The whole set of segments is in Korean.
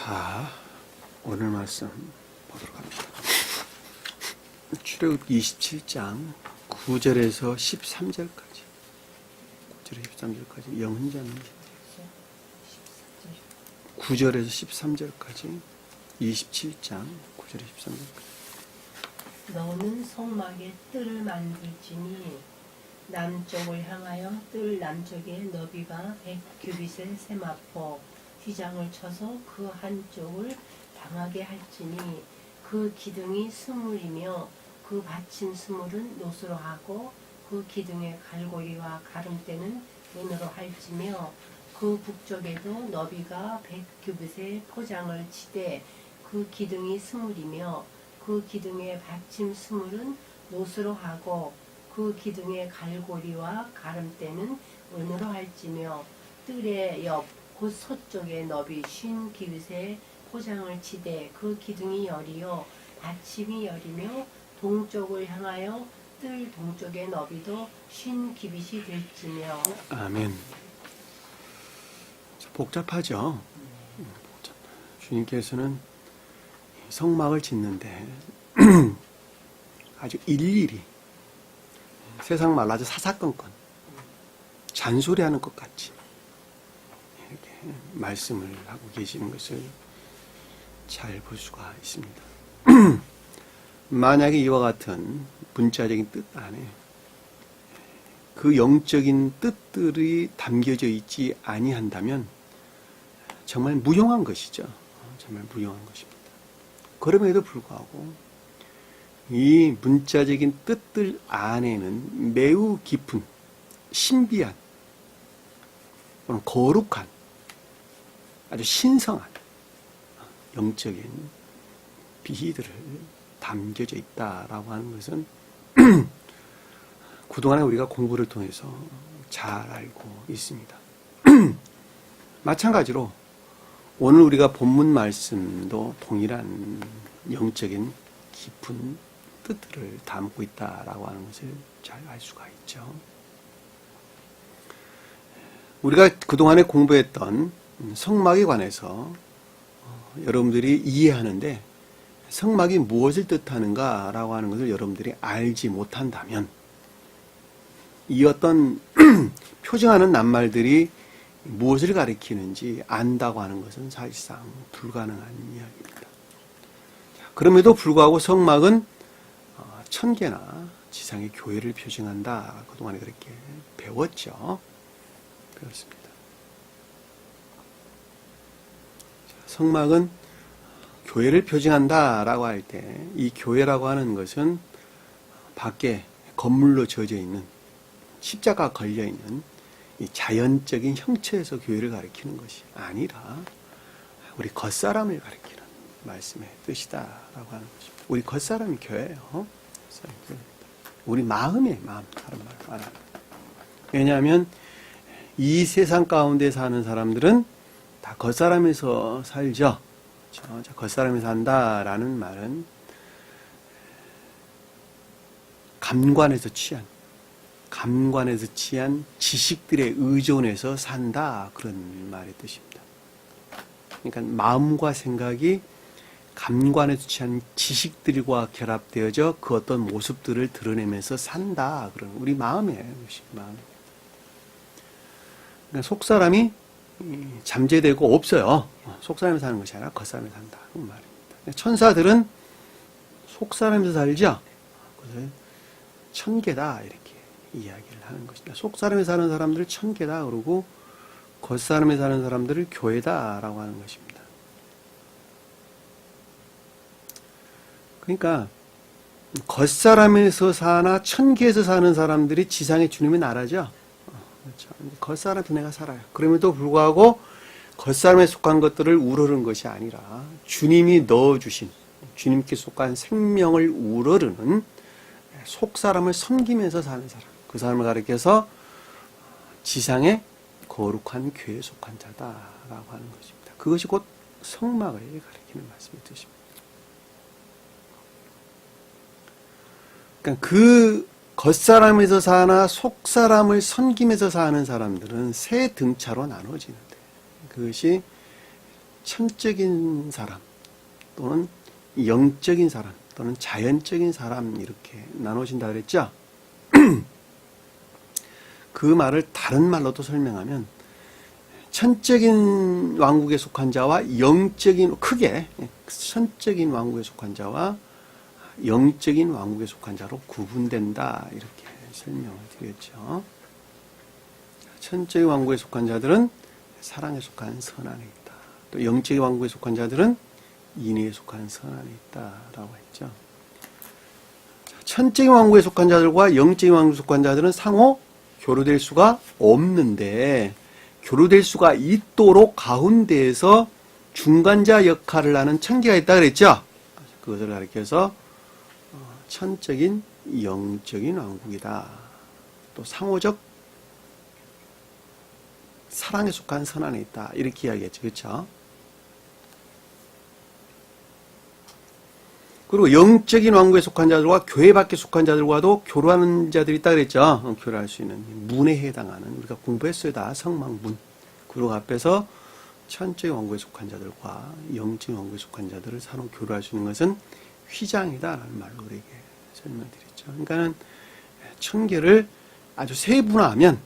자, 오늘 말씀 보도록 합니다. 출애굽기 27장 9절에서 13절까지 9절에서 13절까지 영훈자는 9절에서 13절까지 27장 9절에서 13절까지 너는 성막에 뜰을 만들지니 남쪽을 향하여 뜰 남쪽의 너비가 100규빗의 세마포 휘장을 쳐서 그 한쪽을 방하게 할지니 그 기둥이 스물이며 그 받침 스물은 노수로 하고 그 기둥의 갈고리와 가름대는 은으로 할지며 그 북쪽에도 너비가 100규빗의 포장을 치되 그 기둥이 스물이며 그 기둥의 받침 스물은 노수로 하고 그 기둥의 갈고리와 가름대는 은으로 할지며 뜰의 옆 곧 서쪽의 너비 50규빗의 포장을 치되 그 기둥이 열이요 받침이 열이며 동쪽을 향하여 뜰 동쪽의 너비도 50규빗이 될지며. 아멘. 복잡하죠? 주님께서는 성막을 짓는데 아주 일일이 세상 말로 아주 사사건건 잔소리하는 것 같이 이렇게 말씀을 하고 계시는 것을 잘 볼 수가 있습니다. 만약에 이와 같은 문자적인 뜻 안에 그 영적인 뜻들이 담겨져 있지 아니한다면 정말 무용한 것이죠. 정말 무용한 것입니다. 그럼에도 불구하고 이 문자적인 뜻들 안에는 매우 깊은 신비한 거룩한 아주 신성한 영적인 비희들을 담겨져 있다라고 하는 것은 그동안에 우리가 공부를 통해서 잘 알고 있습니다. 마찬가지로 오늘 우리가 본문 말씀도 동일한 영적인 깊은 뜻들을 담고 있다라고 하는 것을 잘 알 수가 있죠. 우리가 그동안에 공부했던 성막에 관해서 여러분들이 이해하는데 성막이 무엇을 뜻하는가라고 하는 것을 여러분들이 알지 못한다면 이 어떤 표정하는 낱말들이 무엇을 가리키는지 안다고 하는 것은 사실상 불가능한 이야기입니다. 그럼에도 불구하고 성막은 천계나 지상의 교회를 표징한다. 그동안에 그렇게 배웠죠. 배웠습니다. 성막은 교회를 표징한다라고 할 때 이 교회라고 하는 것은 밖에 건물로 지어져 있는 십자가 걸려 있는 이 자연적인 형체에서 교회를 가리키는 것이 아니라 우리 겉사람을 가리키는 말씀의 뜻이다라고 하는 것입니다. 우리 겉사람이 교회예요. 우리 마음의 마음, 다른 말 말합니다. 왜냐하면 이 세상 가운데 사는 사람들은 다 겉사람에서 살죠. 그렇죠? 겉사람에서 산다라는 말은 감관에서 취한 지식들에 의존해서 산다, 그런 말의 뜻입니다. 그러니까 마음과 생각이 감관에서 취한 지식들과 결합되어져 그 어떤 모습들을 드러내면서 산다, 그런 우리 마음의 마음. 그러니까 속사람이 잠재되고 없어요. 속사람이 사는 것이 아니라 겉사람이 산다, 그런 말입니다. 천사들은 속사람에서 살죠. 그래서 천계다, 이렇게 이야기를 하는 것입니다. 속사람에 사는 사람들을 천계다 그러고 겉사람에 사는 사람들을 교회다라고 하는 것입니다. 그러니까 겉사람에서 사나 천계에서 사는 사람들이 지상의 주님의 나라죠. 그렇죠. 겉사람에서 내가 살아요. 그럼에도 불구하고 겉사람에 속한 것들을 우러르는 것이 아니라 주님이 넣어주신, 주님께 속한 생명을 우러르는 속사람을 섬기면서 사는 사람, 그 사람을 가리켜서 지상의 거룩한 교회에 속한 자다라고 하는 것입니다. 그것이 곧 성막을 가리키는 말씀의 뜻입니다. 그러니까 그 겉사람에서 사나 속사람을 섬기면서 사는 사람들은 세 등차로 나눠지는데 그것이 천적인 사람 또는 영적인 사람 또는 자연적인 사람 이렇게 나눠진다 그랬죠? 그 말을 다른 말로도 설명하면 천적인 왕국에 속한 자와 영적인 크게 천적인 왕국에 속한 자와 영적인 왕국에 속한 자로 구분된다 이렇게 설명을 드렸죠. 천적인 왕국에 속한 자들은 사랑에 속한 선 안에 있다. 또 영적인 왕국에 속한 자들은 인애에 속한 선 안에 있다라고 했죠. 천적인 왕국에 속한 자들과 영적인 왕국에 속한 자들은 상호 교류될 수가 없는데 교류될 수가 있도록 가운데에서 중간자 역할을 하는 천계가 있다 그랬죠. 그것을 가리켜서 천적인 영적인 왕국이다. 또 상호적 사랑에 속한 선 안에 있다. 이렇게 이야기했죠. 그렇죠? 그리고 영적인 왕국에 속한 자들과 교회 밖에 속한 자들과도 교류하는 자들이 있다 그랬죠. 교류할 수 있는 문에 해당하는 우리가 공부했어요. 다 성막문. 그리고 앞에서 천적인 왕국에 속한 자들과 영적인 왕국에 속한 자들을 서로 교류할 수 있는 것은 휘장이다라는 말로 우리에게 설명드렸죠. 그러니까는 천계를 아주 세분화하면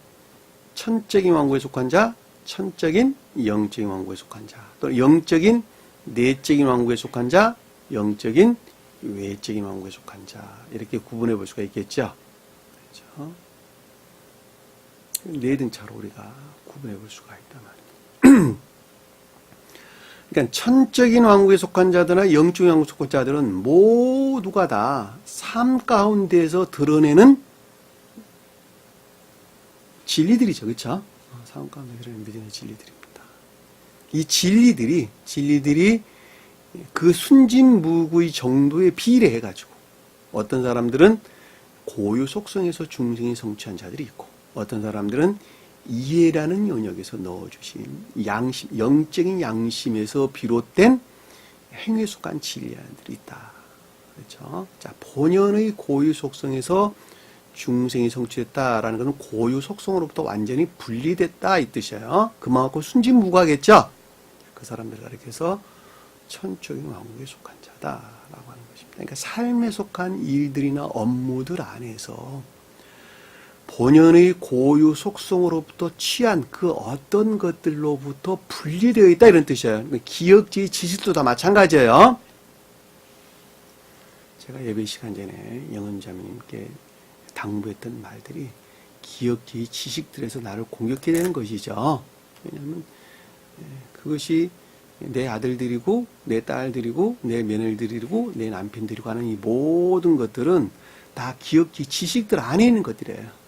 천적인 왕국에 속한 자, 천적인 영적인 왕국에 속한 자, 또 영적인 내적인 왕국에 속한 자, 영적인 외적인 왕국에 속한 자 이렇게 구분해 볼 수가 있겠죠. 그렇죠? 네 등차로 우리가 구분해 볼 수가 있단 말이에요. 그러니까 천적인 왕국에 속한 자들이나 영적인 왕국에 속한 자들은 모두가 다 삶 가운데에서 드러내는 진리들이죠. 그렇죠? 삶 가운데 드러내는 진리들입니다. 이 진리들이 그 순진무구의 정도에 비례해가지고 어떤 사람들은 고유 속성에서 중생이 성취한 자들이 있고 어떤 사람들은 이해라는 영역에서 넣어주신 양심, 영적인 양심에서 비롯된 행위에 속한 진리들이 있다. 그렇죠? 자, 본연의 고유 속성에서 중생이 성취했다라는 것은 고유 속성으로부터 완전히 분리됐다 이 뜻이에요. 그만큼 순진무구하겠죠? 그 사람들을 가리켜서 천적인 왕국에 속한 자다라고 하는 것입니다. 그러니까 삶에 속한 일들이나 업무들 안에서 본연의 고유 속성으로부터 취한 그 어떤 것들로부터 분리되어 있다 이런 뜻이에요. 기억지 지식도 다 마찬가지예요. 제가 예배 시간 전에 영은자매님께 당부했던 말들이 기억지 지식들에서 나를 공격해야 되는 것이죠. 왜냐하면 그것이 내 아들들이고 내 딸들이고 내 며느리들이고 내 남편들이고 하는 이 모든 것들은 다 기억지 지식들 안에 있는 것들이에요.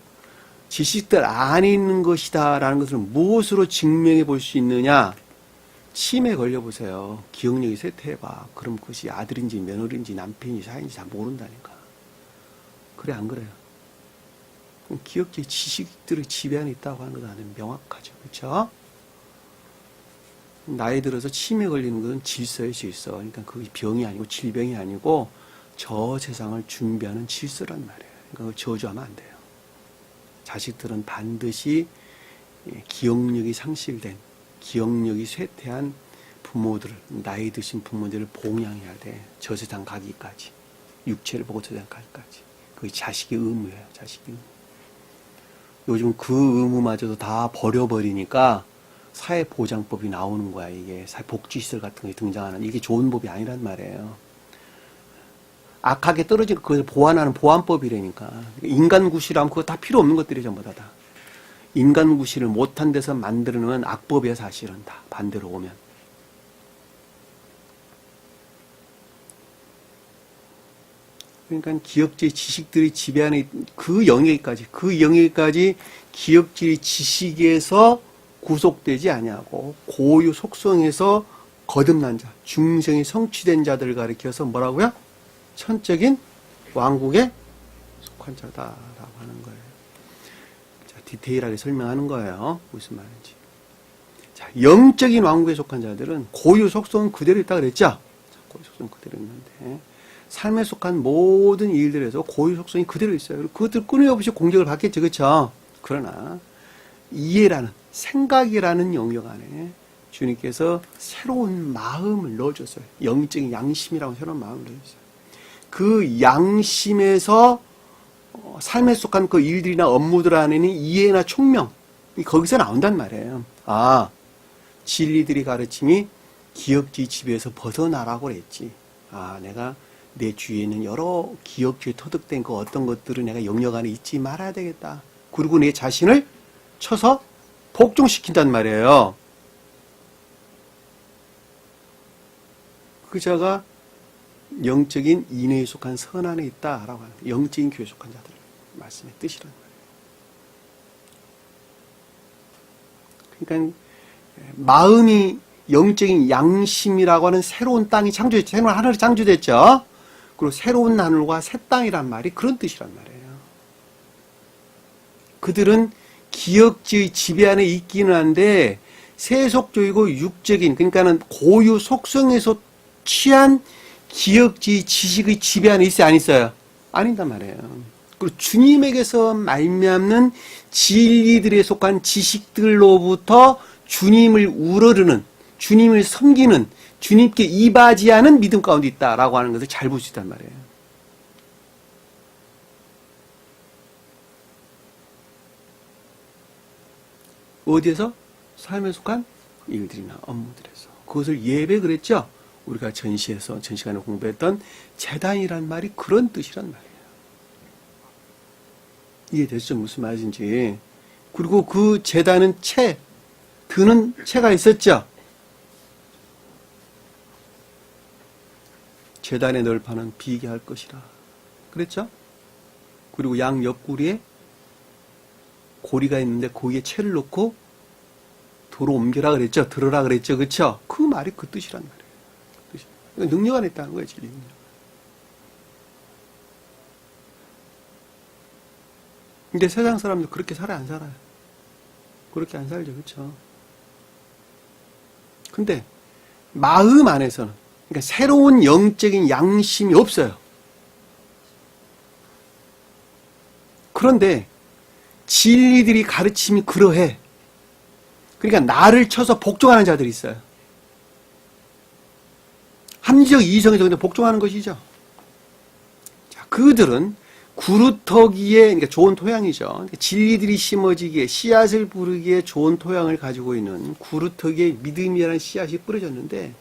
지식들 안에 있는 것이다라는 것을 무엇으로 증명해 볼 수 있느냐? 치매에 걸려보세요. 기억력이 쇠퇴해봐. 그럼 그것이 아들인지 며느리인지 남편인지 사인지 다 모른다니까. 그래 안 그래요? 기억지 지식들의 지배안에 있다고 하는 것은 명확하죠. 그렇죠? 나이 들어서 치매 걸리는 것은 질서일 수 있어. 그러니까 그게 병이 아니고 질병이 아니고 저 세상을 준비하는 질서란 말이에요. 그러니까 그걸 저주하면 안 돼요. 자식들은 반드시 기억력이 상실된, 기억력이 쇠퇴한 부모들, 나이 드신 부모들을 봉양해야 돼. 저 세상 가기까지. 육체를 보고 저 세상 가기까지. 그게 자식의 의무예요. 자식의 의무. 요즘 그 의무마저도 다 버려버리니까 사회보장법이 나오는 거야. 이게 사회복지시설 같은 게 등장하는 이게 좋은 법이 아니란 말이에요. 악하게 떨어지고 그걸 보완하는 보완법이라니까. 인간구실하면 그거 다 필요 없는 것들이 전부 다. 인간구실을 못한 데서 만들어놓은 악법이야 사실은 다 반대로 오면. 그러니까 기억지의 지식들이 지배하는 그 영역까지 기억지의 지식에서 구속되지 아니하고 고유 속성에서 거듭난 자, 중생이 성취된 자들을 가리켜서 뭐라고요? 천적인 왕국에 속한 자다라고 하는 거예요. 자, 디테일하게 설명하는 거예요. 무슨 말인지. 자, 영적인 왕국에 속한 자들은 고유 속성은 그대로 있다 그랬죠? 자, 고유 속성은 그대로 있는데 삶에 속한 모든 일들에서 고유 속성이 그대로 있어요. 그것들 끊임없이 공격을 받겠죠. 그렇죠? 그러나 이해라는 생각이라는 영역 안에 주님께서 새로운 마음을 넣어줬어요. 영적인 양심이라고 새로운 마음을 넣어줬어요. 그 양심에서 삶에 속한 그 일들이나 업무들 안에는 이해나 총명, 거기서 나온단 말이에요. 아, 진리들이 가르침이 기억주의 지배에서 벗어나라고 그랬지. 아, 내가 내 주위에 있는 여러 기억주의에 터득된 그 어떤 것들을 내가 영역 안에 잊지 말아야 되겠다. 그리고 내 자신을 쳐서 복종시킨단 말이에요. 그 자가 영적인 인애에 속한 선 안에 있다라고 하는 영적인 교회에 속한 자들 말씀의 뜻이란 말이에요. 그러니까 마음이 영적인 양심이라고 하는 새로운 땅이 창조됐죠. 새로운 하늘이 창조됐죠. 그리고 새로운 하늘과 새 땅이란 말이 그런 뜻이란 말이에요. 그들은 기억주의 지배 안에 있기는 한데 세속적이고 육적인, 그러니까는 고유 속성에서 취한 기억주의 지식의 지배 안에 있어요, 안 있어요? 아닌단 말이에요. 그리고 주님에게서 말미암는 진리들에 속한 지식들로부터 주님을 우러르는, 주님을 섬기는, 주님께 이바지하는 믿음 가운데 있다라고 하는 것을 잘 볼 수 있단 말이에요. 어디에서? 삶에 속한 일들이나 업무들에서. 그것을 예배 그랬죠? 우리가 전 시간에 공부했던 제단이란 말이 그런 뜻이란 말이에요. 이해되시죠? 무슨 말인지. 그리고 그 제단은 드는 채가 있었죠? 제단의 널판은 비게 할 것이라. 그랬죠? 그리고 양 옆구리에 고리가 있는데 고기에 채를 넣고 도로 옮겨라 그랬죠? 들어라 그랬죠? 그쵸? 그 말이 그 뜻이란 말이에요. 그러니까 능력 안에 있다는 거예요, 진리 능력. 근데 세상 사람들 그렇게 살아요, 안 살아요? 그렇게 안 살죠, 그쵸? 근데 마음 안에서는, 그러니까 새로운 영적인 양심이 없어요. 그런데 진리들이 가르침이 그러해. 그러니까 나를 쳐서 복종하는 자들이 있어요. 합리적 이성에서 근데 복종하는 것이죠. 자, 그들은 구루터기에, 그러니까 좋은 토양이죠. 그러니까 진리들이 심어지기에, 씨앗을 부르기에 좋은 토양을 가지고 있는 구루터기에 믿음이라는 씨앗이 뿌려졌는데,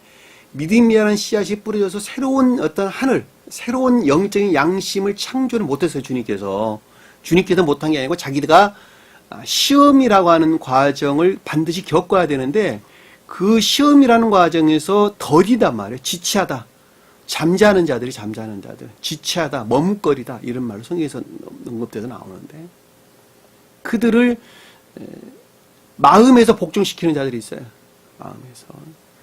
믿음이라는 씨앗이 뿌려져서 새로운 어떤 하늘, 새로운 영적인 양심을 창조를 못했어요, 주님께서. 주님께서 못한 게 아니고 자기가 시험이라고 하는 과정을 반드시 겪어야 되는데, 그 시험이라는 과정에서 덜이단 말이에요. 지체하다. 잠자는 자들, 지체하다, 머뭇거리다, 이런 말로 성경에서 언급돼서 나오는데, 그들을 마음에서 복종시키는 자들이 있어요. 마음에서.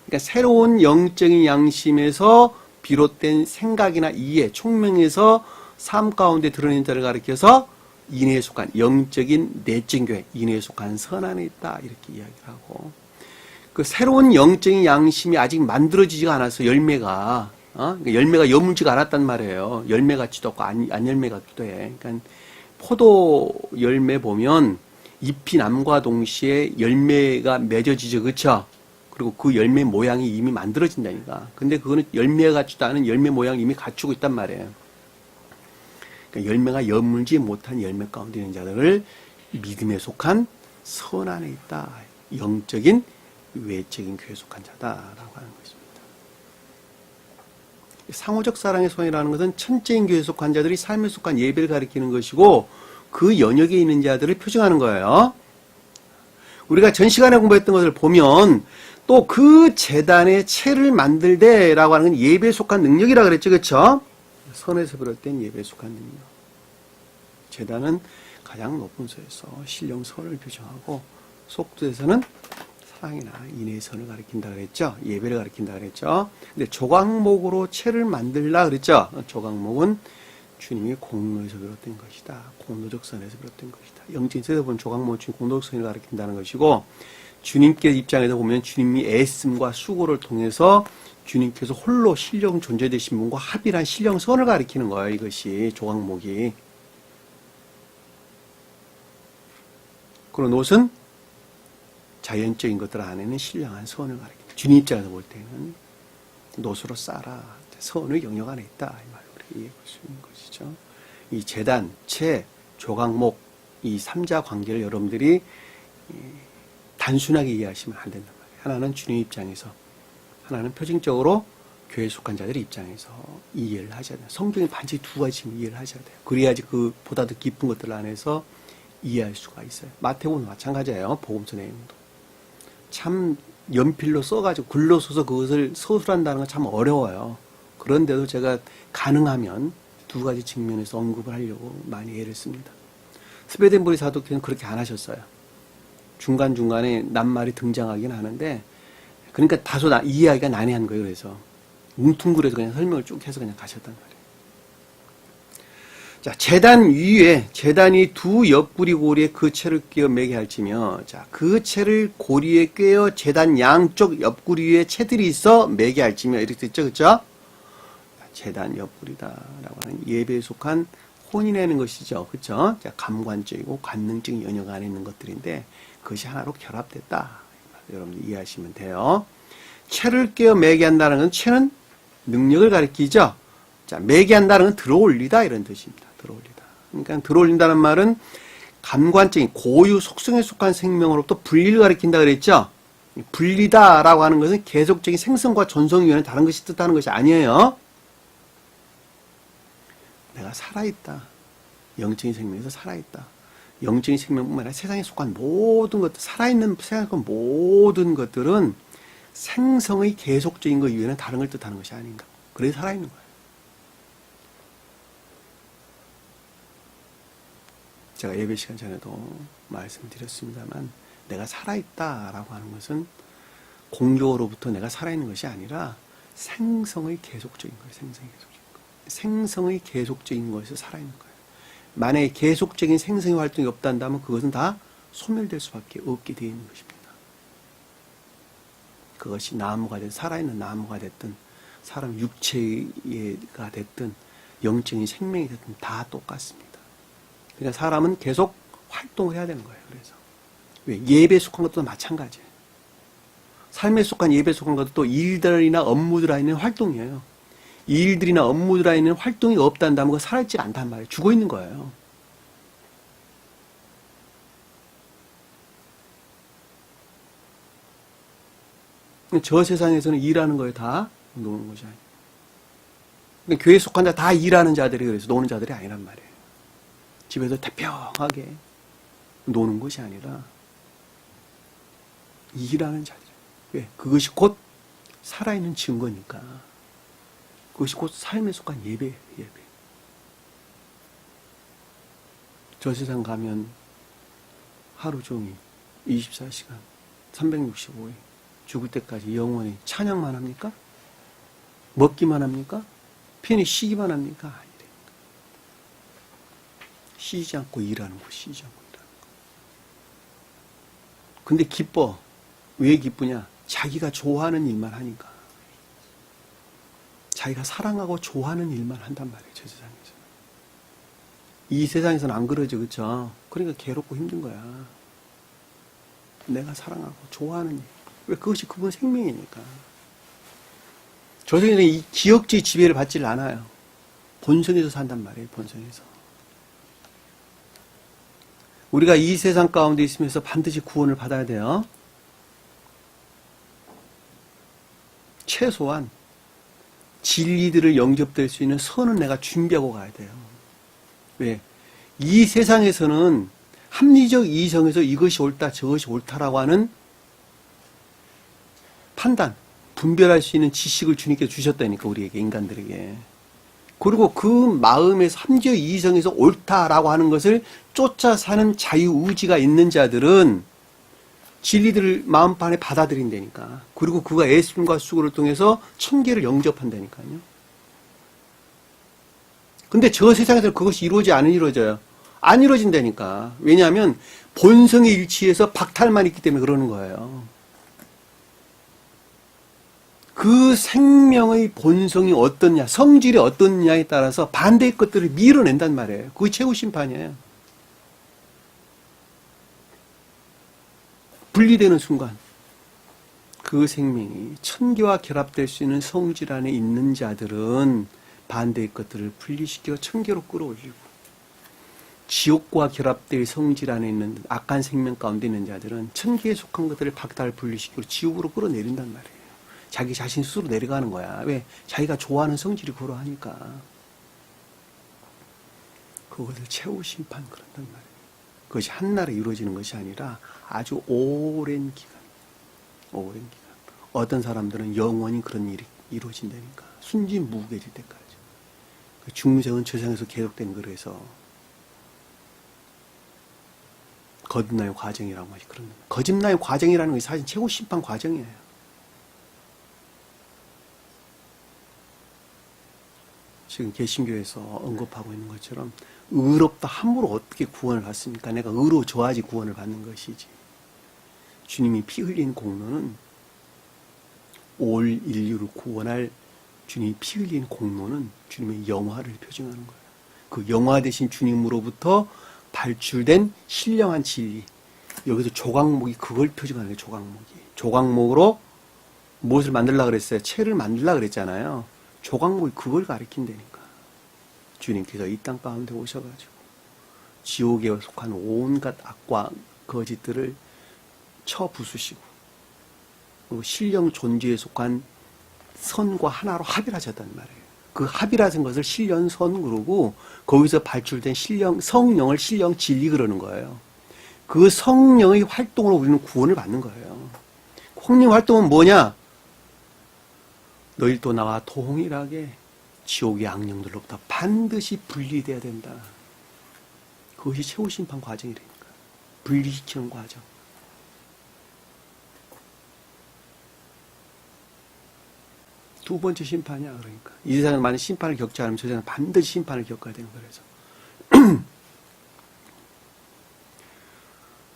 그러니까 새로운 영적인 양심에서 비롯된 생각이나 이해, 총명에서 삶 가운데 드러낸 자를 가리켜서 인애에 속한 영적인 내적 교회, 인애에 속한 선 안에 있다, 이렇게 이야기를 하고, 그 새로운 영적인 양심이 아직 만들어지지가 않아서 열매가, 그러니까 열매가 여물지가 않았단 말이에요. 열매 같지도 않고 안 열매 같기도 해. 그러니까 포도 열매 보면 잎이 남과 동시에 열매가 맺어지죠, 그렇죠? 그리고 그 열매 모양이 이미 만들어진다니까. 근데 그거는 열매 같지도 않은 열매 모양을 이미 갖추고 있단 말이에요. 그러니까 열매가 여물지 못한 열매 가운데 있는 자들을 믿음에 속한 선 안에 있다. 영적인 외적인 교회에 속한 자다라고 하는 것입니다. 상호적 사랑의 손이라는 것은 천재인 교회에 속한 자들이 삶에 속한 예배를 가리키는 것이고, 그 연역에 있는 자들을 표정하는 거예요. 우리가 전 시간에 공부했던 것을 보면 또 그 제단의 채를 만들되라고 하는 건 예배에 속한 능력이라 그랬죠, 그렇죠? 선에서 비롯된 예배에 속한 능력. 제단은 가장 높은 소에서 신령 선을 표정하고, 속도에서는 사랑이나 인애의 선을 가리킨다 그랬죠. 예배를 가리킨다 그랬죠. 근데 조각목으로 채를 만들라 그랬죠. 조각목은 주님이 공로에서 비롯된 것이다. 공로적 선에서 비롯된 것이다. 영적인 세대 보면 조각목은 주님 공로적 선을 가리킨다는 것이고, 주님께 입장에서 보면 주님이 애씀과 수고를 통해서 주님께서 홀로 신령 존재되신 분과 합일한 신령 선을 가리키는 거예요. 이것이 조각목이. 그런 옷은 자연적인 것들 안에는 신령한 선을 가리킵니다. 주님 입장에서 볼 때는 노수로 쌓아라. 선의 영역 안에 있다. 이 말로 우리가 이해할 수 있는 것이죠. 이 제단, 채, 조각목 이 삼자 관계를 여러분들이 단순하게 이해하시면 안 된단 말이에요. 하나는 주님 입장에서, 하나는 표징적으로 교회에 속한 자들의 입장에서 이해를 하셔야 돼요. 성경에 반드시 두 가지 이해를 하셔야 돼요. 그래야지 그 보다 더 깊은 것들 안에서 이해할 수가 있어요. 마태복음도 마찬가지예요. 복음서 내용도. 참 연필로 써가지고 글로 써서 그것을 서술한다는 건 참 어려워요. 그런데도 제가 가능하면 두 가지 측면에서 언급을 하려고 많이 애를 씁니다. 스베덴보리 사도께서는 그렇게 안 하셨어요. 중간중간에 낱말이 등장하긴 하는데, 그러니까 다소 이해하기가 난해한 거예요. 그래서 뭉퉁그려서 그냥 설명을 쭉 해서 그냥 가셨단 말이에요. 자, 제단 위에, 제단이 두 옆구리 고리에 그 채를 끼어 매게 할지며, 자, 그 채를 고리에 꿰어 제단 양쪽 옆구리 위에 채들이 있어 매게 할지며, 이렇게 됐죠, 그쵸? 제단 옆구리다라고 하는 예배에 속한 혼인하는 것이죠, 그쵸? 자, 감관적이고 관능적인 영역 안에 있는 것들인데, 그것이 하나로 결합됐다. 여러분들 이해하시면 돼요. 채를 끼어 매게 한다는 건, 채는 능력을 가리키죠. 자, 매게 한다는 건 들어올리다 이런 뜻입니다. 들어올리다. 그러니까 들어올린다는 말은 감관적인 고유 속성에 속한 생명으로부터 분리를 가리킨다 그랬죠. 분리다라고 하는 것은 계속적인 생성과 존속 이외에는 다른 것이 뜻하는 것이 아니에요. 내가 살아있다. 영적인 생명에서 살아있다. 영적인 생명뿐만 아니라 세상에 속한 모든 것들, 살아있는 세상에 속한 모든 것들은 생성의 계속적인 것 이외에는 다른 걸 뜻하는 것이 아닌가. 그래서 살아있는 거예요. 제가 예배 시간 전에도 말씀드렸습니다만, 내가 살아있다라고 하는 것은 공격으로부터 내가 살아있는 것이 아니라 생성의 계속적인 거예요. 생성의 계속적인 것에서 살아있는 거예요. 만약에 계속적인 생성의 활동이 없다면 그것은 다 소멸될 수밖에 없게 되어 있는 것입니다. 그것이 나무가 됐든 살아있는 나무가 됐든 사람 육체가 됐든 영적인 생명이 됐든 다 똑같습니다. 그러니까 사람은 계속 활동을 해야 되는 거예요. 그래서 왜? 예배에 속한 것도 마찬가지예요. 삶에 속한 예배에 속한 것도 또 일들이나 업무들 안에 있는 활동이에요. 이 일들이나 업무들 안에 있는 활동이 없다면 그거 살아있지 않단 말이에요. 죽어 있는 거예요. 저 세상에서는 일하는 거에 다 노는 것이 아니에요. 근데 교회에 속한 자 다 일하는 자들이 그래서 노는 자들이 아니란 말이에요. 집에서 태평하게 노는 것이 아니라 일하는 자들. 왜? 그것이 곧 살아있는 증거니까. 그것이 곧 삶에 속한 예배예요. 예배. 저 세상 가면 하루 종일 24시간 365일 죽을 때까지 영원히 찬양만 합니까? 먹기만 합니까? 편히 쉬기만 합니까? 아니래. 쉬지 않고 일하는 거, 쉬지 않고 일하는 거. 근데 기뻐. 왜 기쁘냐? 자기가 좋아하는 일만 하니까. 자기가 사랑하고 좋아하는 일만 한단 말이에요, 저 세상에서는. 이 세상에서는 안 그러죠, 그쵸? 그러니까 괴롭고 힘든 거야. 내가 사랑하고 좋아하는 일. 왜? 그것이 그분 생명이니까. 저 세상에는 이 기억주의 지배를 받질 않아요. 본성에서 산단 말이에요, 본성에서. 우리가 이 세상 가운데 있으면서 반드시 구원을 받아야 돼요. 최소한 진리들을 영접될 수 있는 선은 내가 준비하고 가야 돼요. 왜? 이 세상에서는 합리적 이성에서 이것이 옳다, 저것이 옳다라고 하는 판단, 분별할 수 있는 지식을 주님께서 주셨다니까, 우리에게, 인간들에게. 그리고 그 마음에서 합리적 이성에서 옳다라고 하는 것을 쫓아 사는 자유의지가 있는 자들은 진리들을 마음판에 받아들인다니까. 그리고 그가 예수님과 수고를 통해서 천계를 영접한다니까요. 근데 저 세상에서 그것이 이루어지 안 이루어져요. 안 이루어진다니까. 왜냐하면 본성의 일치에서 박탈만 있기 때문에 그러는 거예요. 그 생명의 본성이 어떻냐, 성질이 어떻냐에 따라서 반대의 것들을 밀어낸단 말이에요. 그게 최후 심판이에요. 분리되는 순간 그 생명이 천계와 결합될 수 있는 성질 안에 있는 자들은 반대의 것들을 분리시켜 천계로 끌어올리고, 지옥과 결합될 성질 안에 있는 악한 생명 가운데 있는 자들은 천계에 속한 것들을 박탈 분리시키고 지옥으로 끌어내린단 말이에요. 자기 자신 스스로 내려가는 거야. 왜? 자기가 좋아하는 성질이 그러하니까. 그것을 최후 심판 그런단 말이에요. 그것이 한날에 이루어지는 것이 아니라 아주 오랜 기간. 오랜 기간. 어떤 사람들은 영원히 그런 일이 이루어진다니까. 순진무구해질 때까지. 중생은 세상에서 계속된 거라서 거듭나의 과정이라고 하지. 그런 거듭나의 과정이라는 것이 사실 최고 심판 과정이에요. 지금 개신교에서 언급하고 있는 것처럼 의롭다 함으로 어떻게 구원을 받습니까? 내가 의로워야지 구원을 받는 것이지. 주님이 피 흘린 공로는 올 인류를 구원할 주님이 피 흘린 공로는 주님의 영화를 표징하는 거예요. 그 영화 대신 주님으로부터 발출된 신령한 진리. 여기서 조각목이 그걸 표징하는 거예요. 조각목이. 조각목으로 무엇을 만들려고 그랬어요? 채를 만들려고 그랬잖아요. 조각목이 그걸 가리킨다니까. 주님께서 이 땅 가운데 오셔가지고 지옥에 속한 온갖 악과 거짓들을 쳐 부수시고, 그리고 신령 존재에 속한 선과 하나로 합일하셨단 말이에요. 그 합일하신 것을 신령선 그러고, 거기서 발출된 성령을 신령 진리 그러는 거예요. 그 성령의 활동으로 우리는 구원을 받는 거예요. 성령 활동은 뭐냐? 너희도 나와 동일하게 지옥의 악령들로부터 반드시 분리돼야 된다. 그것이 최후 심판 과정이라니까. 분리시키는 과정. 두 번째 심판이야. 그러니까 이 세상은 만약 심판을 겪지 않으면 저 세상은 반드시 심판을 겪어야 되는 거라서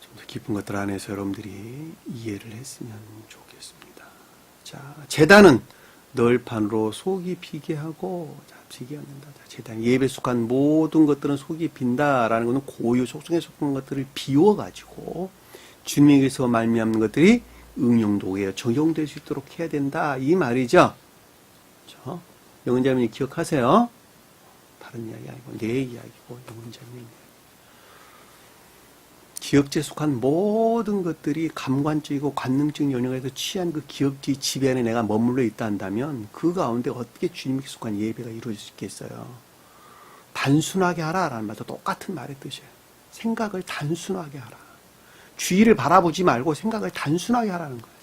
좀 더 깊은 것들 안에서 여러분들이 이해를 했으면 좋겠습니다. 자, 제단은 널판으로 속이 비게 하고 잡히게 않는다. 제단 예배에 속한 모든 것들은 속이 빈다라는 것은 고유 속성에 속한 것들을 비워가지고 주님에게서 말미암는 것들이 응용도에 적용될 수 있도록 해야 된다, 이 말이죠. 영은자매님 기억하세요. 다른 이야기 아니고 내 이야기고 영은자매님. 기억지에 속한 모든 것들이 감관적이고 관능적인 영역에서 취한 그 기억지 지배 안에 내가 머물러 있다 한다면 그 가운데 어떻게 주님께 속한 예배가 이루어질 수 있겠어요? 단순하게 하라라는 말도 똑같은 말의 뜻이에요. 생각을 단순하게 하라. 주위를 바라보지 말고 생각을 단순하게 하라는 거예요.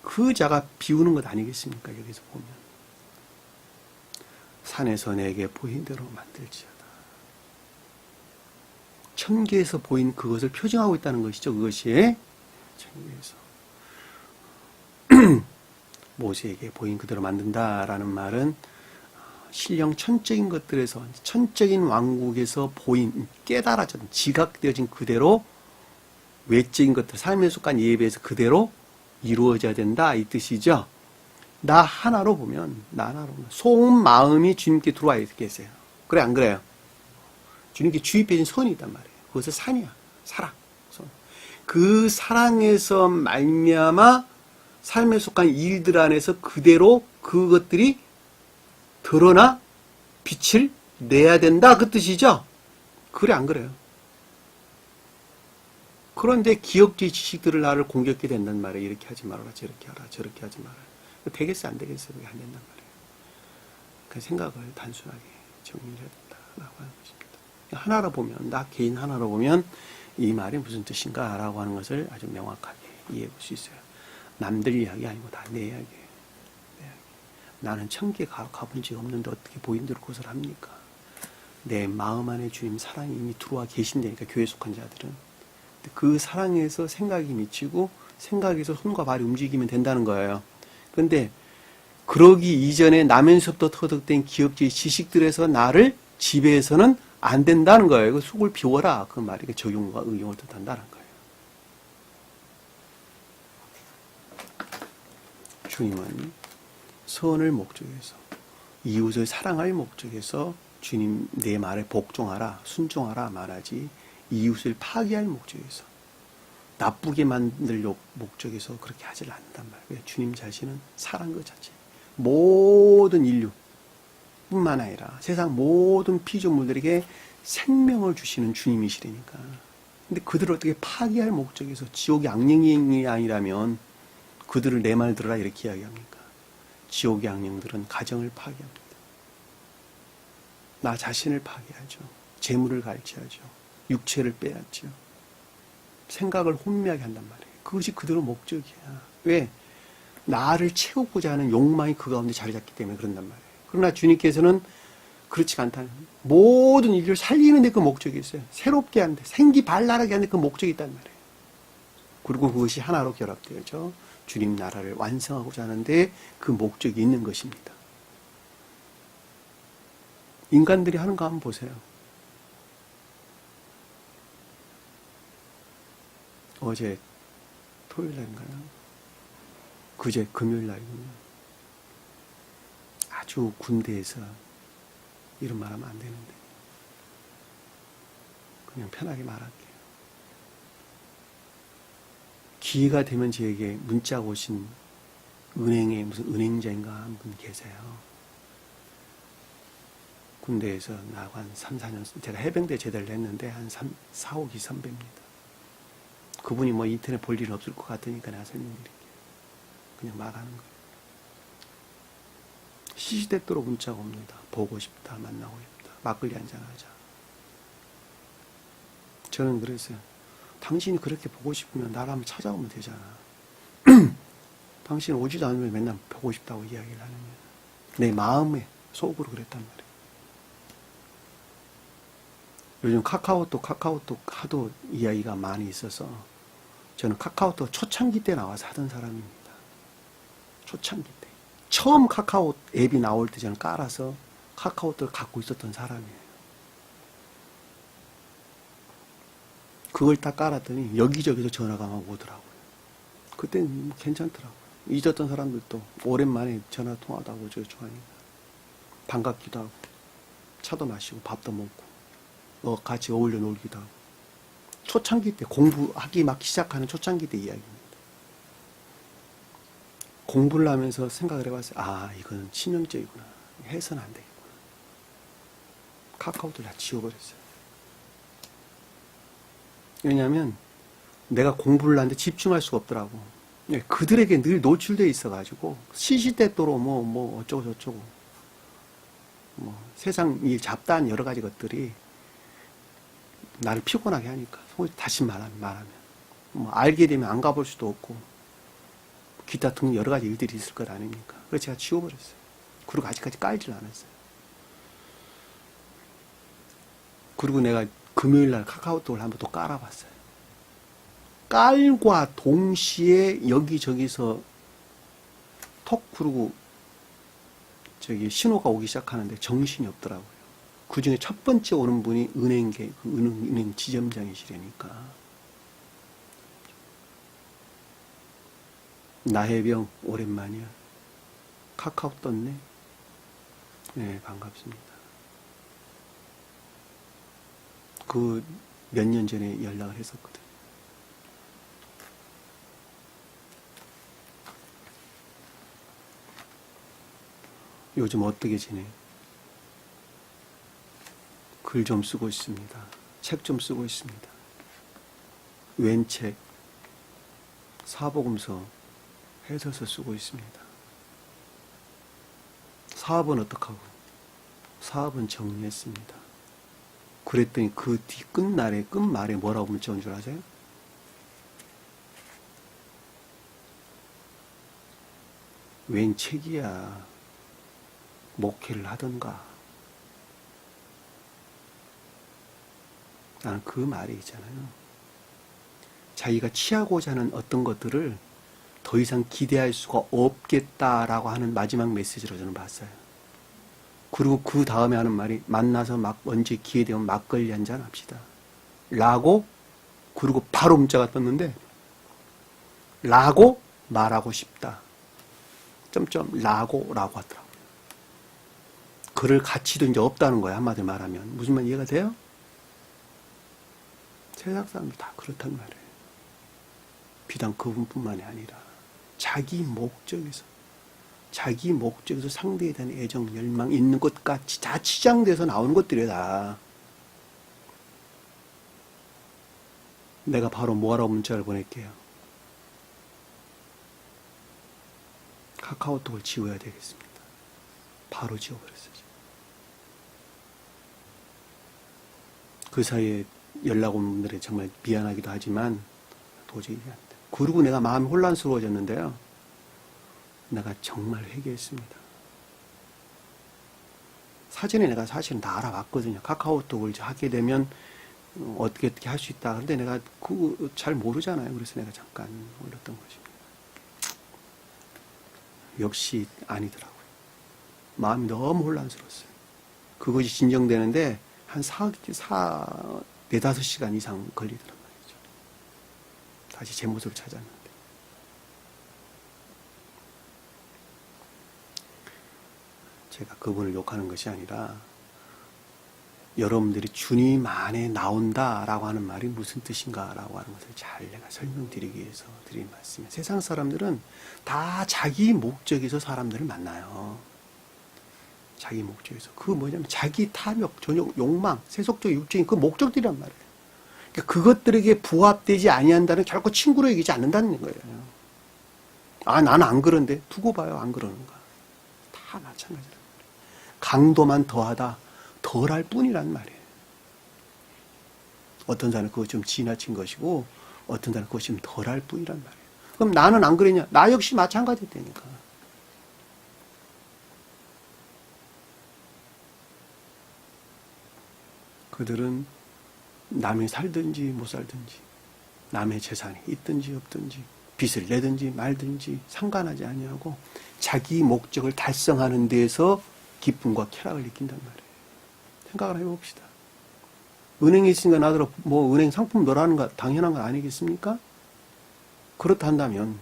그 자가 비우는 것 아니겠습니까? 여기서 보면 산에서 내게 보인 대로 만들지어다. 천계에서 보인 그것을 표징하고 있다는 것이죠. 그것이 천계에서 모세에게 보인 그대로 만든다라는 말은 신령 천적인 것들에서, 천적인 왕국에서 보인, 깨달아진, 지각되어진 그대로 외적인 것들, 삶에 속한 예배에서 그대로 이루어져야 된다, 이 뜻이죠. 나 하나로 보면 속마음이 주님께 들어와 있겠어요. 그래 안 그래요? 주님께 주입해진 선이 있단 말이에요. 그것은 산이야. 사랑. 선. 그 사랑에서 말미암아 삶에 속한 일들 안에서 그대로 그것들이 드러나 빛을 내야 된다, 그 뜻이죠. 그래 안 그래요? 그런데 기억주의 지식들을 나를 공격하게 된단 말이에요. 이렇게 하지 말아라, 저렇게 하라, 저렇게 하지 말아라. 되겠어, 안 되겠어? 그게 안 된단 말이에요. 그 생각을 단순하게 정리를 해야 된다라고 하는 것입니다. 하나로 보면, 나 개인 하나로 보면 이 말이 무슨 뜻인가 라고 하는 것을 아주 명확하게 이해해 볼 수 있어요. 남들 이야기 아니고 다 내 이야기예요. 내 이야기. 나는 천계 가본 적 없는데 어떻게 보인 대로 그것을 합니까? 내 마음 안에 주님 사랑이 이미 들어와 계신다니까, 교회에 속한 자들은. 그 사랑에서 생각이 미치고 생각에서 손과 발이 움직이면 된다는 거예요. 그런데 그러기 이전에 나면서부터 터득된 기억주의 지식들에서 나를 지배해서는 안 된다는 거예요. 그 속을 비워라, 그 말이 적용과 응용을 뜻한다는 거예요. 주님은 선을 목적해서, 이웃을 사랑할 목적에서 주님 내 말에 복종하라, 순종하라 말하지, 이웃을 파괴할 목적에서, 나쁘게 만들려 목적에서 그렇게 하질 않는단 말이에요. 왜? 주님 자신은 사랑 그 자체. 모든 인류 뿐만 아니라 세상 모든 피조물들에게 생명을 주시는 주님이시라니까. 근데 그들을 어떻게 파괴할 목적에서 지옥의 악령이 아니라면 그들을 내 말 들으라 이렇게 이야기합니까? 지옥의 악령들은 가정을 파괴합니다. 나 자신을 파괴하죠. 재물을 갈취하죠. 육체를 빼앗죠. 생각을 혼미하게 한단 말이에요. 그것이 그들의 목적이야. 왜? 나를 채우고자 하는 욕망이 그 가운데 자리 잡기 때문에 그런단 말이에요. 그러나 주님께서는 그렇지 않다는 거예요. 모든 인류를 살리는 데 그 목적이 있어요. 새롭게 하는데, 생기발랄하게 하는 데 그 목적이 있단 말이에요. 그리고 그것이 하나로 결합되어져 주님 나라를 완성하고자 하는데 그 목적이 있는 것입니다. 인간들이 하는 거 한번 보세요. 어제 토요일 날인가요? 그제 금요일 날이군요. 아주 군대에서 이런 말하면 안 되는데 그냥 편하게 말할게요. 기회가 되면 저에게 문자가 오신 은행에 무슨 은행자인가 한 분 계세요. 군대에서 나하고 한 3, 4년, 제가 해병대 제대를 했는데 한 4, 5기 선배입니다. 그분이 뭐 인터넷 볼 일은 없을 것 같으니까 내가 설명드릴게요. 그냥 말하는 거예요. 시시때때로 문자가 옵니다. 보고 싶다, 만나고 싶다, 막걸리 한잔하자. 저는 그랬어요. 당신이 그렇게 보고 싶으면 나를 한번 찾아오면 되잖아. 당신 오지도 않으면 맨날 보고 싶다고 이야기를 하는 거예요. 내 마음에 속으로 그랬단 말이에요. 요즘 카카오톡 하도 이야기가 많이 있어서 저는 카카오톡 초창기 때 나와서 하던 사람입니다. 초창기 때. 처음 카카오 앱이 나올 때 저는 깔아서 카카오톡을 갖고 있었던 사람이에요. 그걸 딱 깔았더니 여기저기서 전화가 막 오더라고요. 그때는 괜찮더라고요. 잊었던 사람들도 오랜만에 전화 통화도 하고 좋아하니까 반갑기도 하고 차도 마시고 밥도 먹고 같이 어울려 놀기도 하고. 초창기 때 공부하기 막 시작하는 초창기 때 이야기입니다. 공부를 하면서 생각을 해봤어요. 아, 이거는 치명적이구나. 해서는 안 되겠구나. 카카오톡을 다 지워버렸어요. 왜냐하면 내가 공부를 하는데 집중할 수가 없더라고. 그들에게 늘 노출되어 있어가지고 시시때때로 뭐 어쩌고 저쩌고 뭐 세상 이 잡다한 여러 가지 것들이 나를 피곤하게 하니까 다시 말하면 뭐 알게 되면 안 가볼 수도 없고 기타 등 여러 가지 일들이 있을 것 아닙니까? 그래서 제가 지워버렸어요. 그리고 아직까지 깔질 않았어요. 그리고 내가 금요일날 카카오톡을 한번 또 깔아봤어요. 깔과 동시에 여기저기서 톡 그러고 신호가 오기 시작하는데 정신이 없더라고요. 그 중에 첫 번째 오는 분이 은행 지점장이시라니까. 나혜병 오랜만이야. 카카오 떴네. 네, 반갑습니다. 그 몇 년 전에 연락을 했었거든. 요즘 어떻게 지내? 글 좀 쓰고 있습니다. 책 좀 쓰고 있습니다. 웬 책? 사복음서 해서서 쓰고 있습니다. 사업은 어떡하고? 사업은 정리했습니다. 그랬더니 그 뒤 끝말에 뭐라고 문자 온 줄 아세요? 웬 책이야. 목회를 하던가. 나는 그 말이 있잖아요. 자기가 취하고자 하는 어떤 것들을 더 이상 기대할 수가 없겠다라고 하는 마지막 메시지로 저는 봤어요. 그리고 그 다음에 하는 말이 만나서 언제 기회 되면 막걸리 한잔 합시다. 라고 그리고 바로 문자가 떴는데 라고 말하고 싶다. 라고 하더라고요. 그럴 가치도 이제 없다는 거예요. 한마디로 말하면. 무슨 말 이해가 돼요? 세상 사람들 다 그렇단 말이에요. 비단 그분뿐만이 아니라 자기 목적에서 상대에 대한 애정, 열망 있는 것 같이 다 치장돼서 나오는 것들이야 다. 내가 바로 뭐하라고 문자를 보낼게요. 카카오톡을 지워야 되겠습니다. 바로 지워버렸어요. 그 사이에 연락 온 분들에 정말 미안하기도 하지만 도저히 안 돼. 그리고 내가 마음이 혼란스러워졌는데요. 내가 정말 회개했습니다. 사전에 내가 사실은 다 알아봤거든요. 카카오톡을 이제 하게 되면 어떻게 할 수 있다. 근데 내가 그거 잘 모르잖아요. 그래서 내가 잠깐 올렸던 것입니다. 역시 아니더라고요. 마음이 너무 혼란스러웠어요. 그것이 진정되는데 한 4-5시간 이상 걸리더란 말이죠. 다시 제 모습을 찾았는데. 제가 그분을 욕하는 것이 아니라 여러분들이 주님 안에 나온다라고 하는 말이 무슨 뜻인가라고 하는 것을 잘 내가 설명드리기 위해서 드린 말씀이에요. 세상 사람들은 다 자기 목적에서 사람들을 만나요. 자기 목적에서. 그 뭐냐면 자기 탐욕, 전욕, 욕망, 세속적, 육적인 그 목적들이란 말이에요. 그러니까 그것들에게 부합되지 아니한다는 결코 친구로 여기지 않는다는 거예요. 아, 나는 안 그런데 두고 봐요. 안 그러는가. 다 마찬가지란 말이에요. 강도만 더하다. 덜할 뿐이란 말이에요. 어떤 사람은 그거 좀 지나친 것이고 어떤 사람은 그것이 좀 덜할 뿐이란 말이에요. 그럼 나는 안 그랬냐? 나 역시 마찬가지다니까. 그들은 남이 살든지 못 살든지 남의 재산이 있든지 없든지 빚을 내든지 말든지 상관하지 아니하고 자기 목적을 달성하는 데에서 기쁨과 쾌락을 느낀단 말이에요. 생각을 해봅시다. 은행에 있으니까 나더러 뭐 은행 상품 넣으라는 거 당연한 거 아니겠습니까? 그렇다 한다면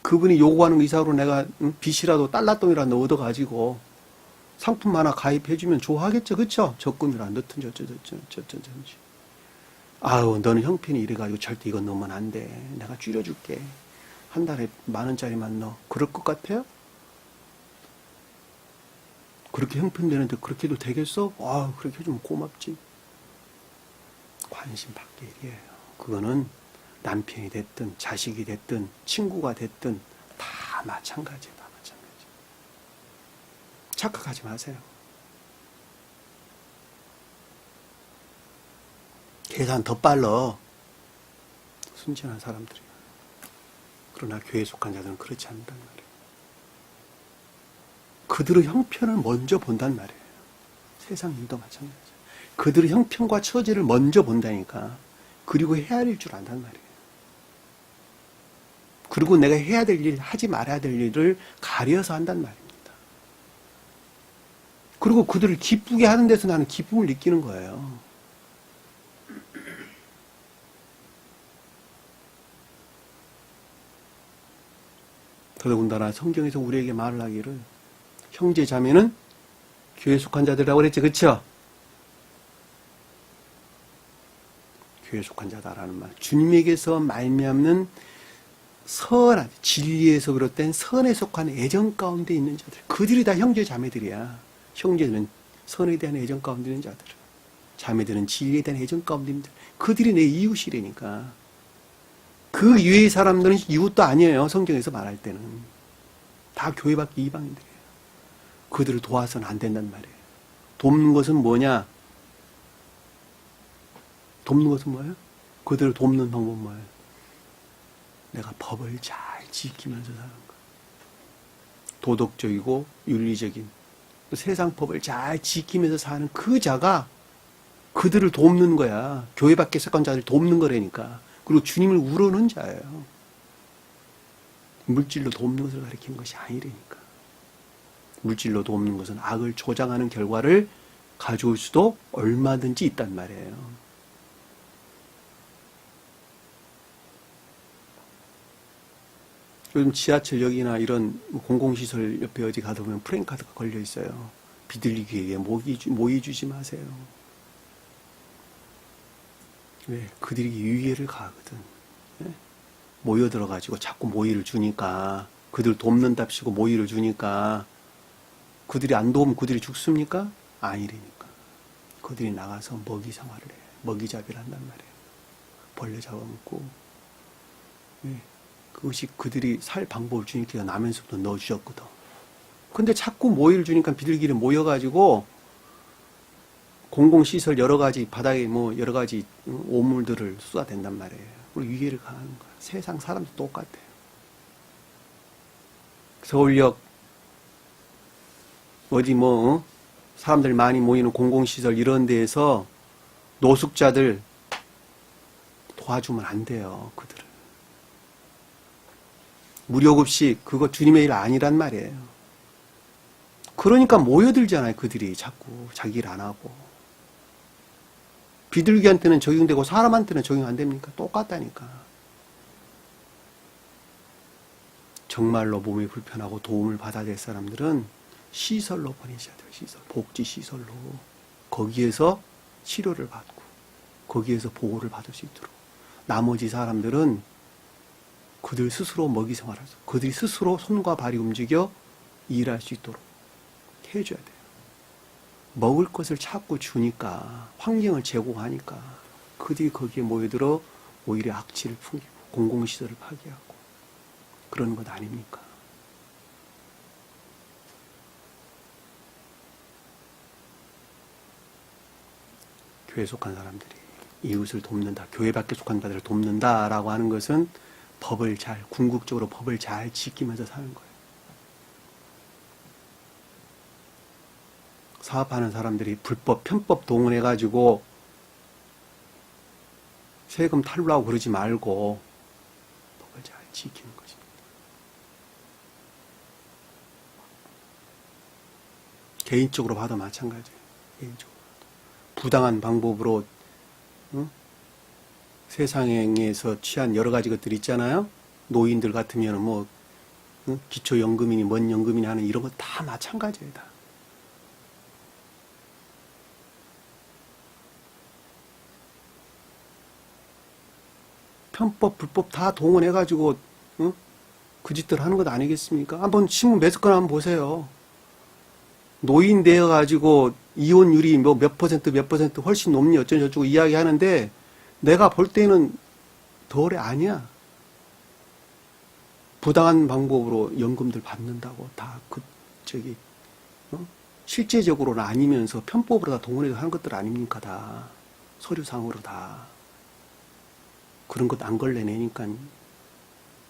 그분이 요구하는 이상으로 내가 빚이라도 달러돈이라도 얻어가지고 상품 하나 가입해주면 좋아하겠죠. 그쵸? 적금이라 넣든지 어쩌든지. 아유, 너는 형편이 이래가지고 절대 이건 넣으면 안 돼. 내가 줄여줄게. 한 달에 10,000원짜리만 넣어. 그럴 것 같아요? 그렇게 형편되는데 그렇게 해도 되겠어? 아, 그렇게 해주면 고맙지. 관심 밖의 일이에요. 그거는 남편이 됐든 자식이 됐든 친구가 됐든 다 마찬가지예요. 다 마찬가지. 착각하지 마세요. 계산 더 빨라. 순진한 사람들이에요. 그러나 교회에 속한 자들은 그렇지 않단 말이에요. 그들의 형편을 먼저 본단 말이에요. 세상 일도 마찬가지예요. 그들의 형편과 처지를 먼저 본다니까. 그리고 헤아릴 줄 안단 말이에요. 그리고 내가 해야 될 일, 하지 말아야 될 일을 가려서 한단 말입니다. 그리고 그들을 기쁘게 하는 데서 나는 기쁨을 느끼는 거예요. 더더군다나 성경에서 우리에게 말을 하기를 형제 자매는 교회에 속한 자들이라고 그랬지, 그쵸? 교회에 속한 자다라는 말. 주님에게서 말미암는 선한 진리에서 비롯된 선에 속한 애정 가운데 있는 자들. 그들이 다 형제 자매들이야. 형제들은 선에 대한 애정 가운데 있는 자들. 자매들은 진리에 대한 애정 가운데 있는 자들. 그들이 내 이웃이라니까. 그 이외의 사람들은 이웃도 아니에요. 성경에서 말할 때는. 다 교회 밖에 이방인들이에요. 그들을 도와서는 안 된단 말이에요. 돕는 것은 뭐냐? 돕는 것은 뭐예요? 그들을 돕는 방법은 뭐예요? 내가 법을 잘 지키면서 사는 것. 도덕적이고 윤리적인 세상 법을 잘 지키면서 사는 그 자가 그들을 돕는 거야. 교회 밖에 속한 자를 돕는 거라니까. 그리고 주님을 우러는 자예요. 물질로 돕는 것을 가리키는 것이 아니라니까. 물질로 돕는 것은 악을 조장하는 결과를 가져올 수도 얼마든지 있단 말이에요. 요즘 지하철역이나 이런 공공시설 옆에 어디 가다 보면 프랜카드가 걸려 있어요. 비둘기에 의해 모이 주지 마세요. 왜? 그들이 유해를 가하거든. 예? 모여들어가지고 자꾸 모의를 주니까, 그들 돕는답시고 모의를 주니까, 그들이 안 도우면 그들이 죽습니까? 아니라니까. 그들이 나가서 먹이 생활을 해. 먹이잡이를 한단 말이에요. 벌레 잡아먹고. 예. 그것이 그들이 살 방법을 주니까 나면서부터 넣어주셨거든. 근데 자꾸 모이를 주니까 비둘기를 모여가지고 공공시설 여러 가지 바닥에 뭐 여러 가지 오물들을 쏟아댄단 말이에요. 그리고 위해를 가하는 거야. 세상 사람도 똑같아요. 서울역 어디 뭐 사람들 많이 모이는 공공시설 이런 데에서 노숙자들 도와주면 안 돼요. 그들을. 무료급식 그거 주님의 일 아니란 말이에요. 그러니까 모여들잖아요. 그들이 자꾸 자기 일 안 하고. 비둘기한테는 적용되고 사람한테는 적용 안 됩니까? 똑같다니까. 정말로 몸이 불편하고 도움을 받아야 될 사람들은 시설로 보내셔야 돼요. 시설. 복지시설로. 거기에서 치료를 받고 거기에서 보호를 받을 수 있도록. 나머지 사람들은 그들 스스로 먹이 생활하죠. 그들이 스스로 손과 발이 움직여 일할 수 있도록 해줘야 돼요. 먹을 것을 찾고 주니까, 환경을 제공하니까 그들이 거기에 모여들어 오히려 악취를 풍기고 공공시설을 파괴하고 그러는 것 아닙니까? 교회에 속한 사람들이 이웃을 돕는다, 교회 밖에 속한 자들을 돕는다라고 하는 것은 법을 잘, 궁극적으로 법을 잘 지키면서 사는 거예요. 사업하는 사람들이 불법, 편법 동원해가지고 세금 탈루하고 그러지 말고 법을 잘 지키는 것입니다. 개인적으로 봐도 마찬가지예요. 개인적으로 봐도. 부당한 방법으로 세상에서 취한 여러 가지 것들이 있잖아요. 노인들 같으면 뭐 기초연금이니 뭔 연금이니 하는 이런 거 다 마찬가지예요. 다. 편법, 불법 다 동원해가지고 그 짓들 하는 것 아니겠습니까? 한번 신문 몇 건 한번 보세요. 노인 되어가지고 이혼율이 뭐 몇 퍼센트 훨씬 높니 어쩌고저쩌고 이야기하는데 내가 볼 때는 덜이 아니야. 부당한 방법으로 연금들 받는다고 다 실제적으로는 아니면서 편법으로 다 동원해서 하는 것들 아닙니까? 다 서류상으로 다. 그런 것 안 걸러내니까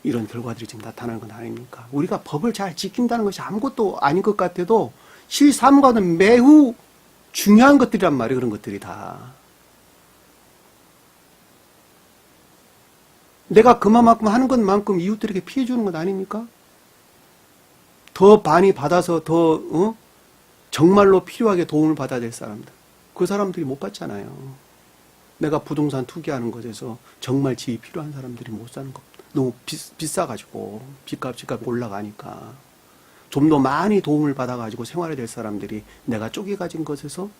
이런 결과들이 지금 나타나는 건 아닙니까? 우리가 법을 잘 지킨다는 것이 아무것도 아닌 것 같아도 실사무과는 매우 중요한 것들이란 말이에요. 그런 것들이 다. 내가 그만큼 하는 것만큼 이웃들에게 피해 주는 것 아닙니까? 더 많이 받아서 더 정말로 필요하게 도움을 받아야 될 사람들. 그 사람들이 못 받잖아요. 내가 부동산 투기하는 것에서 정말 집이 필요한 사람들이 못 사는 것. 너무 비싸가지고 집값이 올라가니까 좀 더 많이 도움을 받아가지고 생활해야 될 사람들이 내가 쪼개가진 것에서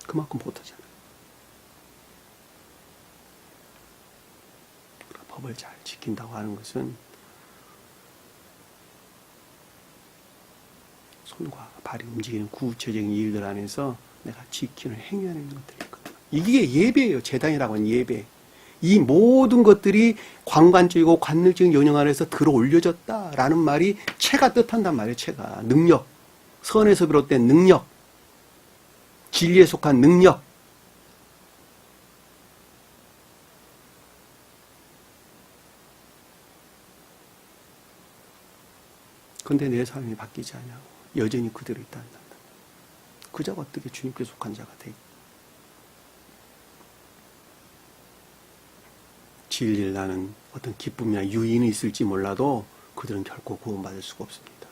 그만큼 못하잖아요. 법을 잘 지킨다고 하는 것은 손과 발이 움직이는 구체적인 일들 안에서 내가 지키는 행위하는 것들이 있거든요. 이게 예배예요. 제단이라고 하는 예배. 이 모든 것들이 관관적이고 관능적인 영역 안에서 들어 올려졌다라는 말이 체가 뜻한단 말이에요. 체가. 능력. 선에서 비롯된 능력. 진리에 속한 능력. 근데 내 삶이 바뀌지 않냐고. 여전히 그대로 있다는 다. 그자가 어떻게 주님께 속한 자가 돼? 진리를 나는 어떤 기쁨이나 유인이 있을지 몰라도 그들은 결코 구원받을 수가 없습니다.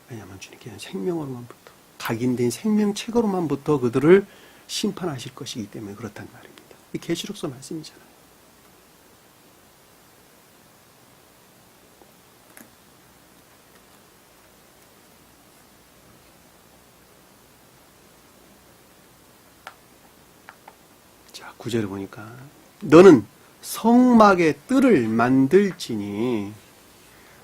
왜냐하면 주님께는 생명으로만부터 각인된 생명책으로만부터 그들을 심판하실 것이기 때문에 그렇단 말입니다. 이 계시록서 말씀이잖아요. 자, 자, 9절에 보니까 너는 성막의 뜰을 만들지니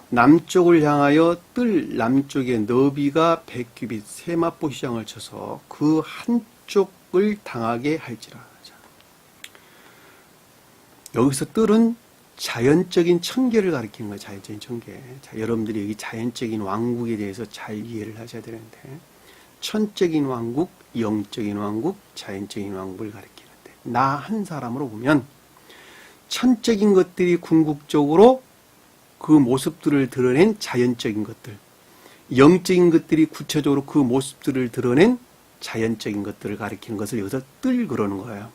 남쪽을 향하여 뜰 남쪽의 너비가 100규빗 세마포 휘장을 쳐서 그 한쪽을 당하게 할지라. 자, 여기서 뜰은 자연적인 천계를 가리키는 거예요. 자연적인 천계. 자, 여러분들이 여기 자연적인 왕국에 대해서 잘 이해를 하셔야 되는데, 천적인 왕국, 영적인 왕국, 자연적인 왕국을 가리키는데, 나 한 사람으로 보면 천적인 것들이 궁극적으로 그 모습들을 드러낸 자연적인 것들, 영적인 것들이 구체적으로 그 모습들을 드러낸 자연적인 것들을 가리키는 것을 여기서 뜰 그러는 거예요.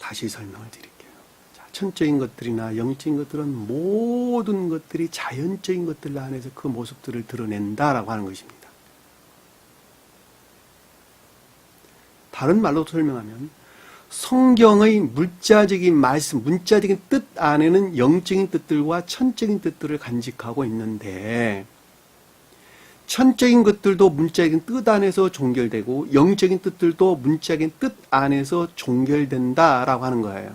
다시 설명을 드릴게요. 자, 천적인 것들이나 영적인 것들은 모든 것들이 자연적인 것들 안에서 그 모습들을 드러낸다라고 하는 것입니다. 다른 말로 설명하면 성경의 물자적인 말씀, 문자적인 뜻 안에는 영적인 뜻들과 천적인 뜻들을 간직하고 있는데, 천적인 것들도 문자적인 뜻 안에서 종결되고 영적인 뜻들도 문자적인 뜻 안에서 종결된다라고 하는 거예요.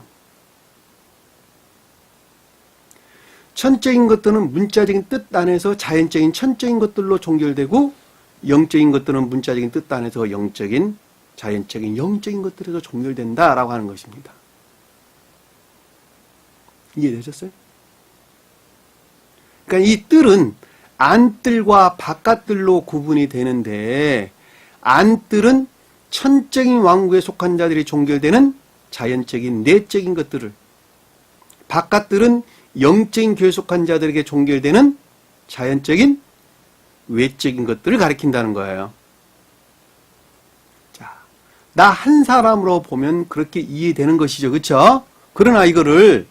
천적인 것들은 문자적인 뜻 안에서 자연적인 천적인 것들로 종결되고, 영적인 것들은 문자적인 뜻 안에서 영적인 자연적인 영적인 것들에서 종결된다라고 하는 것입니다. 이해되셨어요? 그러니까 이 뜰은 안뜰과 바깥뜰로 구분이 되는데, 안뜰은 천적인 왕국에 속한 자들이 종결되는 자연적인 내적인 것들을, 바깥뜰은 영적인 교회에 속한 자들에게 종결되는 자연적인 외적인 것들을 가리킨다는 거예요. 나 한 사람으로 보면 그렇게 이해되는 것이죠. 그렇죠? 그러나 이거를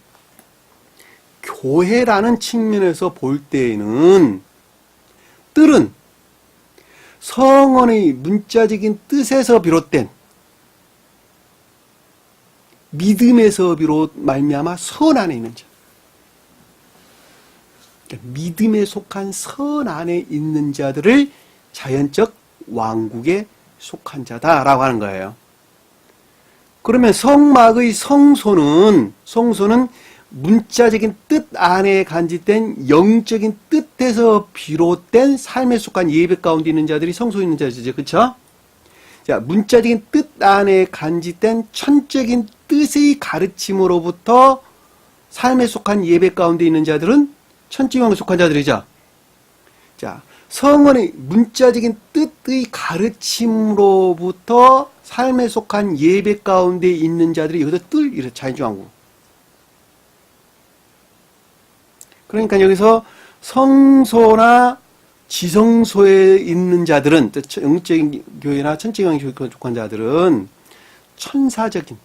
교회라는 측면에서 볼 때에는 뜰은 성언의 문자적인 뜻에서 비롯된 믿음에서 말미암아 선 안에 있는 자. 그러니까 믿음에 속한 선 안에 있는 자들을 자연적 왕국에 속한 자다라고 하는 거예요. 그러면 성막의 성소는 문자적인 뜻 안에 간직된 영적인 뜻에서 비롯된 삶에 속한 예배 가운데 있는 자들이 성소에 있는 자들이죠. 그렇죠? 자, 문자적인 뜻 안에 간직된 천적인 뜻의 가르침으로부터 삶에 속한 예배 가운데 있는 자들은 천적인 왕국에 속한 자들이죠. 자, 성언의 문자적인 뜻의 가르침으로부터 삶에 속한 예배 가운데 있는 자들이 여기서 자연적 왕국. 그러니까 여기서 성소나 지성소에 있는 자들은, 영적인 교회나 천적인 교회에 속한 자들은 천사적인,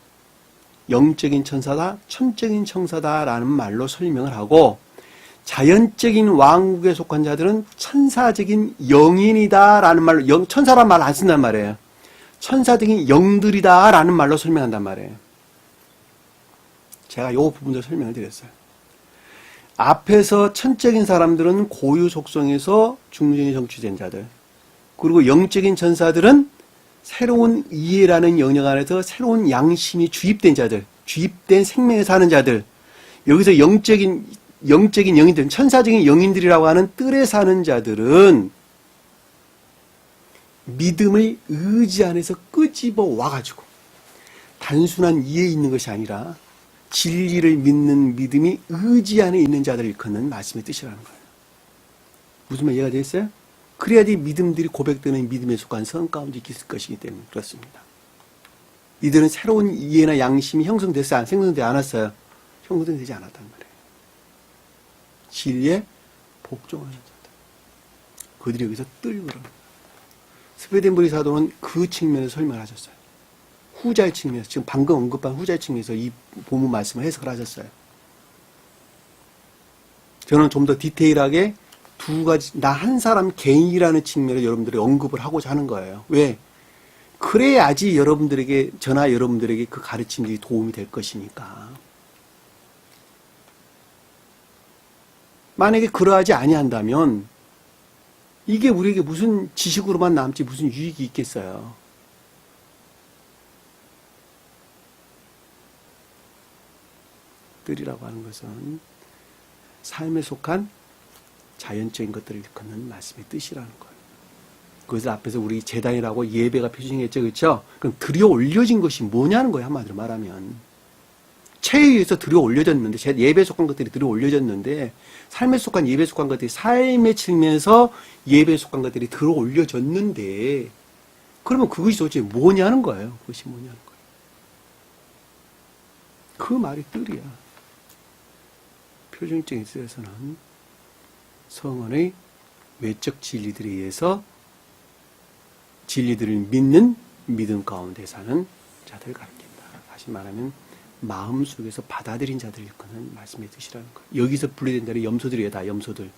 영적인 천사다, 천적인 천사다라는 말로 설명을 하고, 자연적인 왕국에 속한 자들은 천사적인 영인이다라는 말로, 천사란 말 안 쓴단 말이에요. 천사적인 영들이다라는 말로 설명한단 말이에요. 제가 이 부분도 설명을 드렸어요. 앞에서 천적인 사람들은 고유 속성에서 중생이 성취된 자들, 그리고 영적인 천사들은 새로운 이해라는 영역 안에서 새로운 양심이 주입된 자들, 주입된 생명에 사는 자들, 여기서 영적인 영인들, 천사적인 영인들이라고 하는 뜰에 사는 자들은 믿음을 의지 안에서 끄집어 와가지고 단순한 이해에 있는 것이 아니라 진리를 믿는 믿음이 의지 안에 있는 자들을 일컫는 말씀의 뜻이라는 거예요. 무슨 말 이해가 되겠어요? 그래야지 믿음들이 고백되는 믿음에 속한 성 가운데 있을 것이기 때문에 그렇습니다. 이들은 새로운 이해나 양심이 형성되지 않았어요. 형성되지 않았단 말이에요. 진리에 복종하는 자들. 그들이 여기서 뜰그러. 스웨덴버리 사도는 그 측면에서 설명을 하셨어요. 후자의 측면에서, 지금 방금 언급한 후자의 측면에서 이 본문 말씀을 해석을 하셨어요. 저는 좀 더 디테일하게 두 가지, 나 한 사람 개인이라는 측면을 여러분들이 언급을 하고자 하는 거예요. 왜? 그래야지 여러분들에게, 저나 여러분들에게 그 가르침들이 도움이 될 것이니까. 만약에 그러하지 아니한다면 이게 우리에게 무슨 지식으로만 남지 무슨 유익이 있겠어요. 뜰이라고 하는 것은 삶에 속한 자연적인 것들을 일컫는 말씀의 뜻이라는 거예요. 그래서 앞에서 우리 제단이라고 예배가 표징했죠, 그렇죠? 그럼 들여 올려진 것이 뭐냐는 거예요, 한마디로 말하면. 체에 의해서 들여 올려졌는데, 예배에 속한 것들이 들여 올려졌는데, 삶에 속한 예배에 속한 것들이 삶의 측면에서 예배에 속한 것들이 들어 올려졌는데, 그러면 그것이 도대체 뭐냐는 거예요. 그것이 뭐냐는 거예요. 그 말이 뜰이야. 표준적인 뜻에서는 성언의 외적 진리들에 의해서 진리들을 믿는 믿음 가운데 사는 자들을 가리킨다. 다시 말하면 마음속에서 받아들인 자들을 일컫는 말씀의 뜻이라는 거예요. 여기서 분리된 자는 염소들이에요. 다 염소들.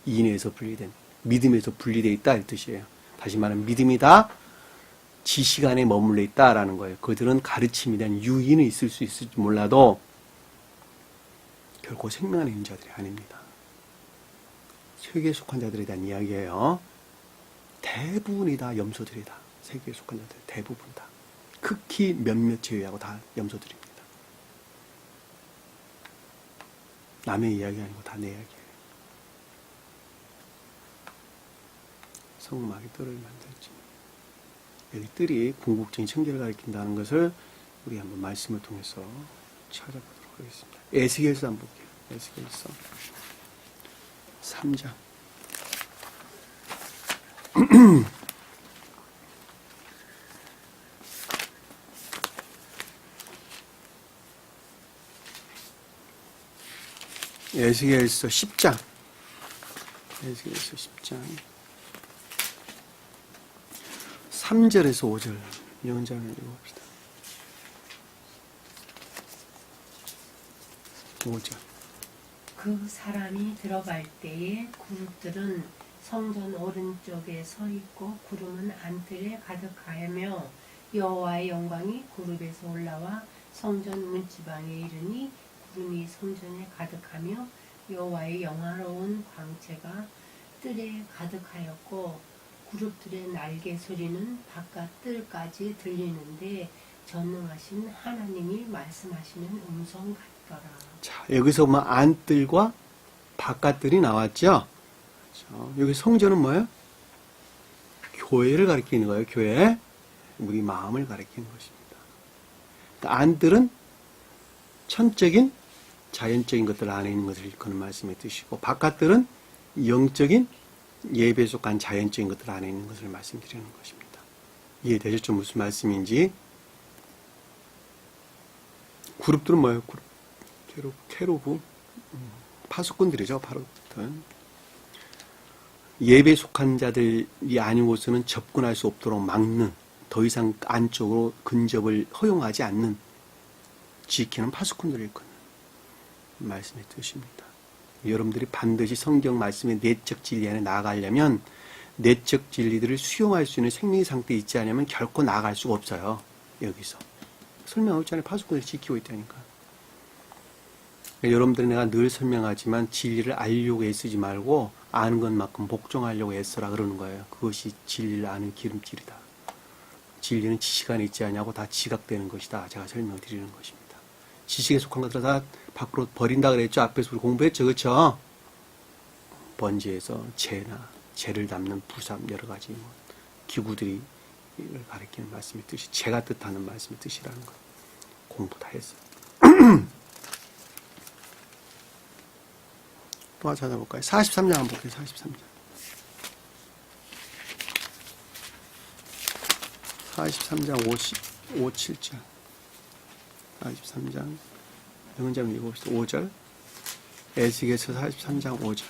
이인에서 분리된, 믿음에서 분리되어 있다 이 뜻이에요. 다시 말하면 믿음이 다 지식 안에 머물러 있다라는 거예요. 그들은 가르침에 대한 유인은 있을 수 있을지 몰라도 결코 생명 안에 있는 자들이 아닙니다. 세계에 속한 자들에 대한 이야기예요. 대부분이 다 염소들이다. 세계에 속한 자들 대부분 다. 극히 몇몇 제외하고 다 염소들입니다. 남의 이야기 아니고 다 내 이야기예요. 성막이 뜰을 만들지. 여기 뜰이 궁극적인 청결을 가리킨다는 것을 우리 한번 말씀을 통해서 찾아보도록 하겠습니다. 에스겔서 한번 볼게요. 에스겔서 3장. 에스겔서 10장. 에스겔서 10장. 3절에서 5절. 연장을 읽어봅시다. 5절. 그 사람이 들어갈 때에 그룹들은 성전 오른쪽에 서 있고 구름은 안뜰에 가득하며 여호와의 영광이 그룹에서 올라와 성전 문지방에 이르니 구름이 성전에 가득하며 여호와의 영화로운 광채가 뜰에 가득하였고 그룹들의 날개 소리는 바깥 뜰까지 들리는데 전능하신 하나님이 말씀하시는 음성 같더라. 자, 여기서 뭐 안뜰과 바깥뜰이 나왔죠? 여기 성전은 뭐예요? 교회를 가리키는 거예요. 교회. 우리 마음을 가리키는 것입니다. 그러니까 안뜰은 천적인 자연적인 것들 안에 있는 것을 일컫는 말씀의 뜻이고 바깥뜰은 영적인 예배에 속한 자연적인 것들 안에 있는 것을 말씀드리는 것입니다. 이해되셨죠? 무슨 말씀인지. 그룹들은 뭐예요? 그룹, 케루브, 파수꾼들이죠. 파수꾼. 예배에 속한 자들이 아니고서는 접근할 수 없도록 막는, 더 이상 안쪽으로 근접을 허용하지 않는 지키는 파수꾼들을 일컫는 말씀의 뜻입니다. 여러분들이 반드시 성경 말씀의 내적 진리 안에 나아가려면 내적 진리들을 수용할 수 있는 생명의 상태에 있지 않으면 결코 나아갈 수가 없어요. 여기서. 설명하잖아요. 파수꾼들이 지키고 있다니까. 여러분들이 내가 늘 설명하지만 진리를 알려고 애쓰지 말고 아는 것만큼 복종하려고 애써라 그러는 거예요. 그것이 진리를 아는 기름질이다. 진리는 지식 안에 있지 않냐고 다 지각되는 것이다. 제가 설명드리는 것입니다. 지식에 속한 것들은 다 밖으로 버린다 그랬죠. 앞에서 우리 공부했죠. 그렇죠? 번제에서 재를 담는 부삼 여러 가지 기구들이 이를 가리키는 말씀의 뜻이 재가 뜻하는 말씀의 뜻이라는 거 공부 다 했어요. 또 하나 찾아볼까요? 43장 한번 볼게요. 43장. 43장 57절. 43장. 영문자면 읽어봅시다. 5절. 에스겔서 43장 5절.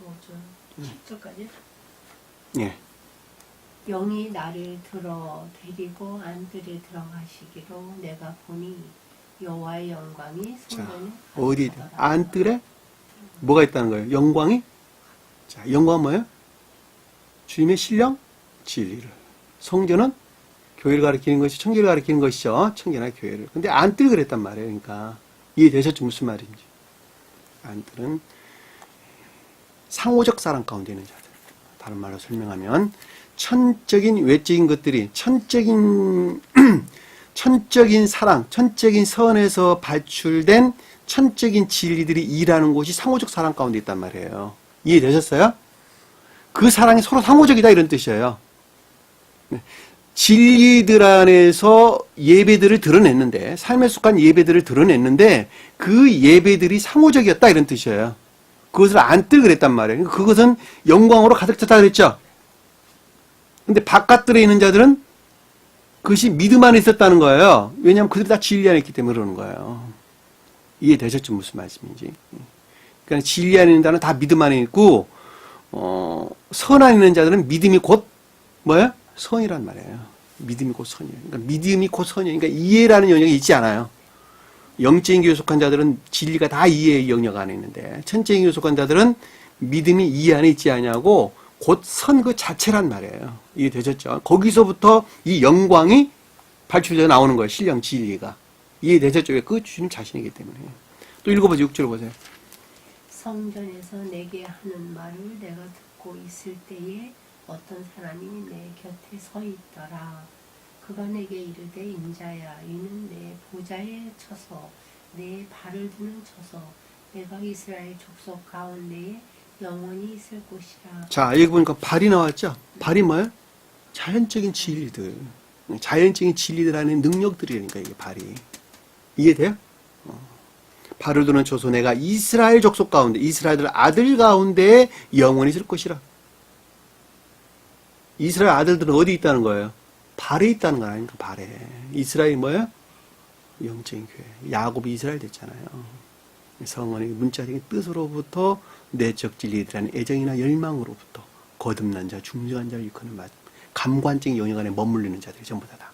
5절. 10절까지? 예. 영이 나를 들어 데리고 안뜰에 들어가시기로 내가 보니 여호와의 영광이 성전에 어디 가득하더라. 안뜰에 뭐가 있다는 거예요? 영광이? 자, 영광은 뭐예요? 주님의 신령? 진리를. 성전은 교회를 가리키는 것이 청결을 가리키는 것이죠. 청결한 교회를. 근데 안뜰 그랬단 말이에요. 그러니까 이해되셨죠? 무슨 말인지. 안뜰은 상호적 사랑 가운데 있는 자들. 다른 말로 설명하면 천적인 외적인 것들이 천적인 사랑, 천적인 선에서 발출된 천적인 진리들이 일하는 곳이 상호적 사랑 가운데 있단 말이에요. 이해되셨어요? 그 사랑이 서로 상호적이다 이런 뜻이에요. 네. 진리들 안에서 예배들을 드러냈는데, 삶에 속한 예배들을 드러냈는데 그 예배들이 상호적이었다 이런 뜻이에요. 그것을 안뜰 그랬단 말이에요. 그것은 영광으로 가득 찼다 그랬죠. 근데 바깥들에 있는 자들은 그것이 믿음 안에 있었다는 거예요. 왜냐하면 그들이 다 진리 안에 있기 때문에 그러는 거예요. 이해되셨죠? 무슨 말씀인지. 그러니까 진리 안에 있는 자는 다 믿음 안에 있고, 선 안에 있는 자들은 믿음이 곧 뭐예요? 선이란 말이에요. 믿음이 곧 선이에요. 그러니까 믿음이 곧 선이에요. 그러니까 이해라는 영역이 있지 않아요. 영적인 교회에 속한 자들은 진리가 다 이해의 영역 안에 있는데, 천적인 교회에 속한 자들은 믿음이 이해 안에 있지 않냐고 곧 선 그 자체란 말이에요. 이해되셨죠? 거기서부터 이 영광이 발출되어 나오는 거예요. 신령 진리가. 이해되셨죠? 그 주님 자신이기 때문에. 또 읽어보세요. 6절 보세요. 성전에서 내게 하는 말을 내가 듣고 있을 때에 어떤 사람이 내 곁에 서 있더라. 그가 내게 이르되 인자야 이는 내 보좌에 쳐서 내 발을 드는 쳐서 내가 이스라엘 족속 가운데에 영원히 있을 곳이라. 자, 여기 보니까 발이 나왔죠? 발이 뭐예요? 자연적인 진리들. 자연적인 진리들 안에 능력들이니까 이게 발이. 이해돼요? 발을 두는 초소 내가 이스라엘 족속 가운데, 이스라엘 아들 가운데 영원히 있을 것이라. 이스라엘 아들들은 어디 있다는 거예요? 발에 있다는 거 아닙니까? 발에. 이스라엘이 뭐예요? 영적인 교회. 야곱이 이스라엘 됐잖아요. 성원의 문자적인 뜻으로부터 내적 진리들이라는 애정이나 열망으로부터 거듭난 자, 중정한 자를 일컫는 말, 감관적인 영역 안에 머물리는 자들이 전부 다.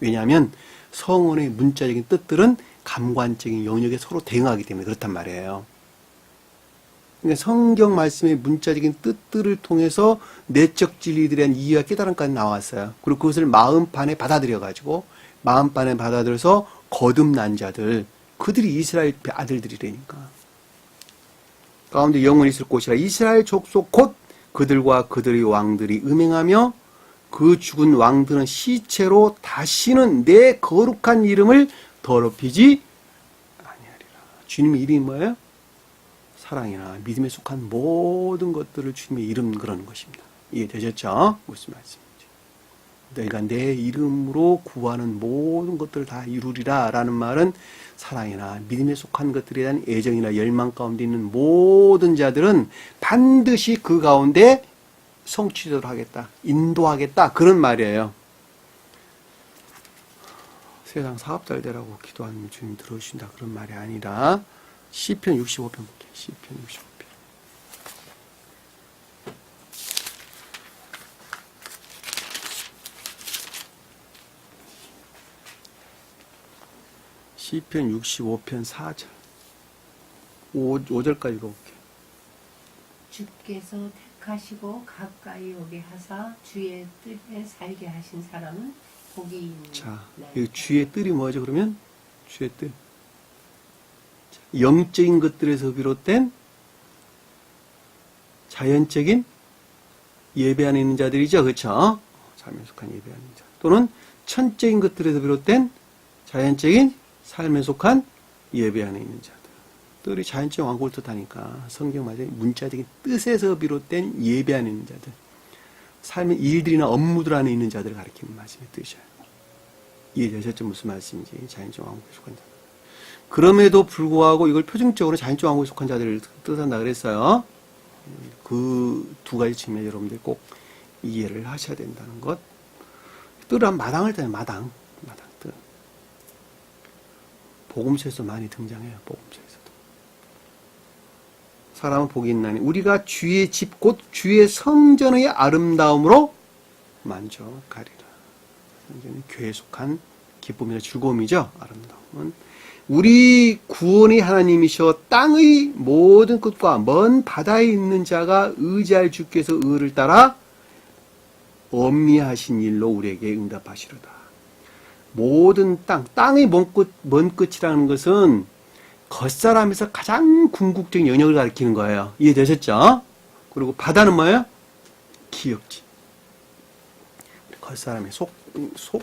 왜냐하면 성원의 문자적인 뜻들은 감관적인 영역에 서로 대응하기 때문에 그렇단 말이에요. 그러니까 성경 말씀의 문자적인 뜻들을 통해서 내적 진리들에 대한 이해와 깨달음까지 나왔어요. 그리고 그것을 마음판에 받아들여가지고 마음판에 받아들여서 거듭난 자들, 그들이 이스라엘 아들들이라니까. 가운데 영원히 있을 곳이라. 이스라엘 족속 곧 그들과 그들의 왕들이 음행하며 그 죽은 왕들은 시체로 다시는 내 거룩한 이름을 더럽히지 아니하리라. 주님의 이름이 뭐예요? 사랑이나 믿음에 속한 모든 것들을 주님의 이름 그러는 것입니다. 이해되셨죠? 무슨 말씀인지. 너희가 내 이름으로 구하는 모든 것들을 다 이루리라 라는 말은 사랑이나 믿음에 속한 것들에 대한 애정이나 열망 가운데 있는 모든 자들은 반드시 그 가운데 성취도록 하겠다, 인도하겠다, 그런 말이에요. 세상 사업 잘 되라고 기도하는 주님 들어주신다, 그런 말이 아니라 시편 65편 볼게요. 시편 65편. 시편 65편 4절 5절까지 읽어볼게요. 주께서 택하시고 가까이 오게 하사 주의 뜻에 살게 하신 사람은 복이 있는. 자, 이 주의 뜻이 뭐죠? 그러면 주의 뜻, 영적인 것들에서 비롯된 자연적인 예배 안에 있는 자들이죠, 그렇죠? 삶에 속한 예배 안에 있는 자, 또는 천적인 것들에서 비롯된 자연적인 삶에 속한 예배 안에 있는 자들. 뜰이 자연적 왕국을 뜻하니까 성경 말에 문자적인 뜻에서 비롯된 예배 안에 있는 자들, 삶의 일들이나 업무들 안에 있는 자들을 가리키는 말씀의 뜻이에요. 이해되셨죠? 무슨 말씀인지. 자연적 왕국에 속한 자들. 그럼에도 불구하고 이걸 표준적으로 자연적 왕국에 속한 자들을 뜻한다 그랬어요. 그 두 가지 측면 여러분들이 꼭 이해를 하셔야 된다는 것. 뜰은 마당을 타요. 마당 뜰. 복음서에서 많이 등장해요. 복음서에서도. 사람은 복이 있나니 우리가 주의 집 곧 주의 성전의 아름다움으로 만족하리라. 성전은 교회에 속한 기쁨이나 즐거움이죠. 아름다움은 우리 구원의 하나님이셔 땅의 모든 끝과 먼 바다에 있는 자가 의지할 주께서 의를 따라 엄미하신 일로 우리에게 응답하시로다. 모든 땅의 먼 끝이라는 것은 겉사람에서 가장 궁극적인 영역을 가리키는 거예요. 이해되셨죠? 그리고 바다는 뭐예요? 기역지. 겉사람의 속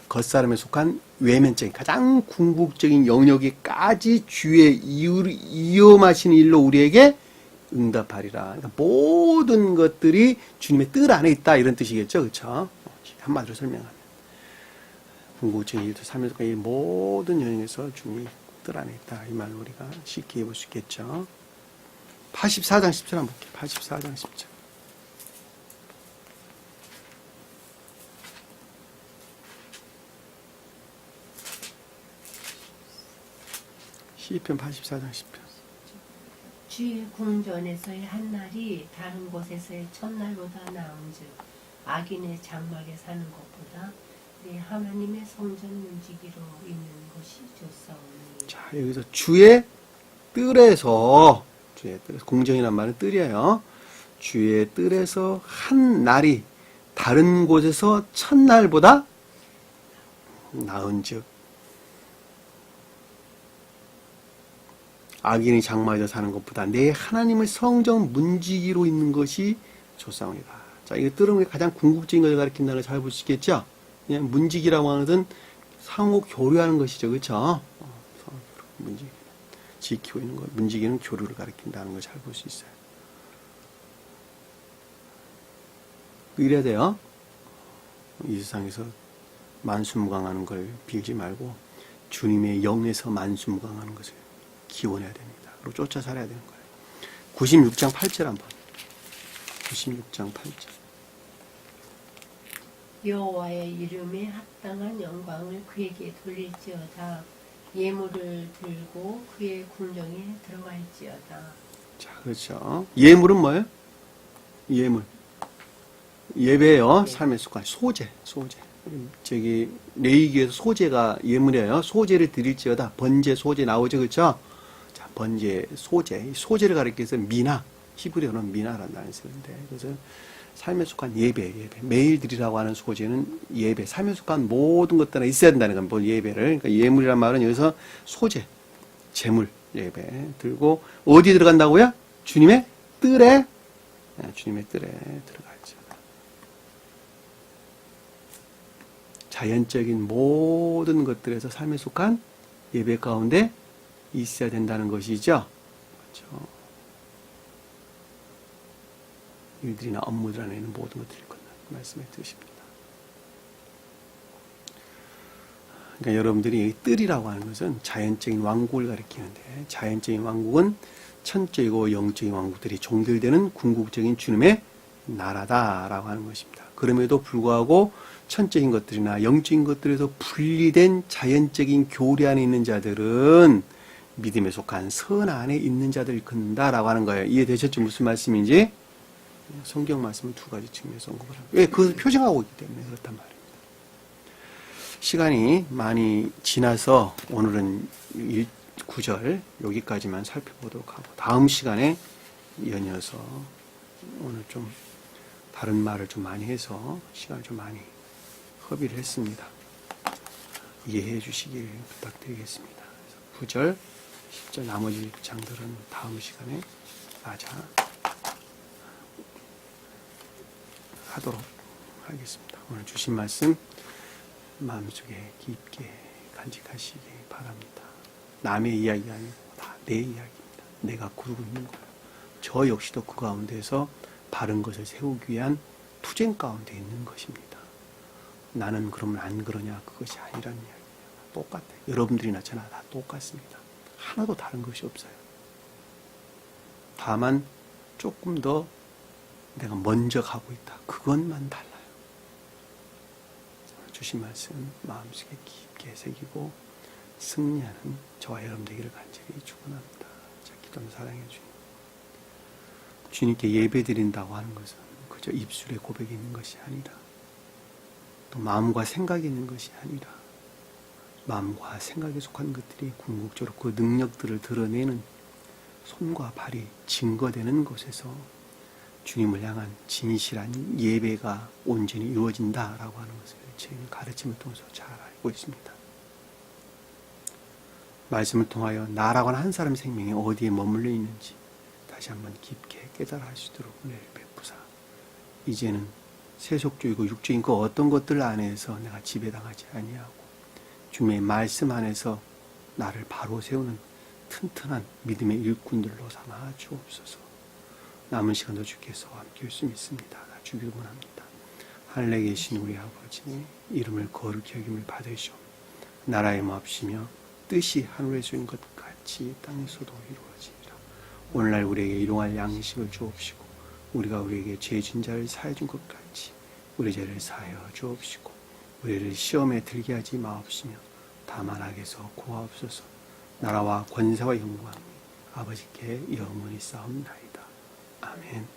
겉사람에 속한 외면적인 가장 궁극적인 영역에까지 주의 이용하시는 일로 우리에게 응답하리라. 그러니까 모든 것들이 주님의 뜻 안에 있다 이런 뜻이겠죠, 그렇죠? 한마디로 설명하면 궁극적인 일도 삶에서 이 모든 영역에서 주님이 뜻 안에 있다 이 말로 우리가 쉽게 해볼 수 있겠죠. 84장 10절 한번 볼게요. 84장 10절. 시편 84장 10편. 주의 궁전에서의 한 날이 다른 곳에서의 첫날보다 나은즉 악인의 장막에 사는 것보다 내 하나님의 성전 문지기로 있는 것이 좋사오니. 자, 여기서 주의 뜰에서 공정이란 말은 뜰이에요. 주의 뜰에서 한 날이 다른 곳에서 첫날보다 나은즉 악인이 장막에서 사는 것보다 내 하나님의 성전 문지기로 있는 것이 좋사옵니다. 자, 이거 뜰은 가장 궁극적인 것을 가리킨다는 걸 잘 볼 수 있겠죠? 그냥 문지기라고 하는 것은 상호 교류하는 것이죠. 그렇죠? 문지기. 지키고 있는 것. 문지기는 교류를 가리킨다는 걸 잘 볼 수 있어요. 이래야 돼요. 이 세상에서 만수무강하는 걸 빌지 말고 주님의 영에서 만수무강하는 것을 기원해야 됩니다. 그리고 쫓아 살아야 되는 거예요. 96장 8절 한번. 96장 8절. 여호와의 이름에 합당한 영광을 그에게 돌릴지어다. 예물을 들고 그의 궁정에 들어갈지어다. 자, 그렇죠. 예물은 뭐예요? 예물. 예배예요. 네. 삶의 습관. 소재. 저기 레위기에서 소재가 예물이에요. 소재를 드릴지어다. 번제 소재 나오죠, 그렇죠? 자, 번제 소재. 소재를 가리켜서 미나. 히브리어는 미나라는 단어를 쓰는데, 그래서 삶에 속한 예배. 매일 드리라고 하는 소재는 예배. 삶에 속한 모든 것들은 있어야 된다는 건 뭐 예배를. 그러니까 예물이란 말은 여기서 소재, 재물, 예배 들고 어디 들어간다고요? 주님의 뜰에 들어가죠. 자연적인 모든 것들에서 삶에 속한 예배 가운데 있어야 된다는 것이죠. 그렇죠. 일들이나 업무들 안에 있는 모든 것들을 건너 말씀해 주십니다. 그러니까 여러분들이 뜰이라고 하는 것은 자연적인 왕국을 가리키는데, 자연적인 왕국은 천적이고 영적인 왕국들이 종결되는 궁극적인 주님의 나라다라고 하는 것입니다. 그럼에도 불구하고 천적인 것들이나 영적인 것들에서 분리된 자연적인 교리 안에 있는 자들은 믿음에 속한 선 안에 있는 자들을 건다라고 하는 거예요. 이해되셨죠? 무슨 말씀인지? 성경 말씀은 두 가지 측면에서 언급을 합니다. 왜? 그것을 표정하고 있기 때문에 그렇단 말입니다. 시간이 많이 지나서 오늘은 9절 여기까지만 살펴보도록 하고, 다음 시간에 연이어서 오늘 좀 다른 말을 좀 많이 해서 시간을 좀 많이 허비를 했습니다. 이해해 주시길 부탁드리겠습니다. 9절, 10절 나머지 장들은 다음 시간에 하도록 하겠습니다. 오늘 주신 말씀 마음속에 깊게 간직하시기 바랍니다. 남의 이야기가 아니고 다 내 이야기입니다. 내가 구르고 있는 거예요. 저 역시도 그 가운데서 바른 것을 세우기 위한 투쟁 가운데 있는 것입니다. 나는 그러면 안 그러냐? 그것이 아니라는 이야기예요. 똑같아요. 여러분들이나 저나 다 똑같습니다. 하나도 다른 것이 없어요. 다만 조금 더 내가 먼저 가고 있다. 그것만 달라요. 주신 말씀 마음속에 깊게 새기고 승리하는 저와 여러분 되기를 간절히 축원합니다. 자, 기도는 사랑해 주님. 주님께 예배드린다고 하는 것은 그저 입술에 고백이 있는 것이 아니라, 또 마음과 생각이 있는 것이 아니라, 마음과 생각에 속한 것들이 궁극적으로 그 능력들을 드러내는 손과 발이 증거되는 곳에서 주님을 향한 진실한 예배가 온전히 이루어진다라고 하는 것을 저희는 가르침을 통해서 잘 알고 있습니다. 말씀을 통하여 나라고 하는 한 사람 생명이 어디에 머물러 있는지 다시 한번 깊게 깨달아 할 수 있도록 은혜를 베푸사, 이제는 세속주의고 육적인 그 어떤 것들 안에서 내가 지배당하지 아니하고 주님의 말씀 안에서 나를 바로 세우는 튼튼한 믿음의 일꾼들로 삼아 주옵소서. 남은 시간도 주께서 함께 할수 믿습니다. 주기를 원합니다. 하늘에 계신 우리 아버지 이름을 거룩히 여김을 받으시오. 나라의 마옵시며 뜻이 하늘에서 이룬 것 같이 땅에서도 이루어지리라. 오늘날 우리에게 일용할 양식을 주옵시고 우리가 우리에게 죄진 자를 사해 준 것 같이 우리 죄를 사하여 주옵시고 우리를 시험에 들게 하지 마옵시며 다만 악에서 구하옵소서. 나라와 권세와 영광이 아버지께 영원히 싸움나이다. 아멘.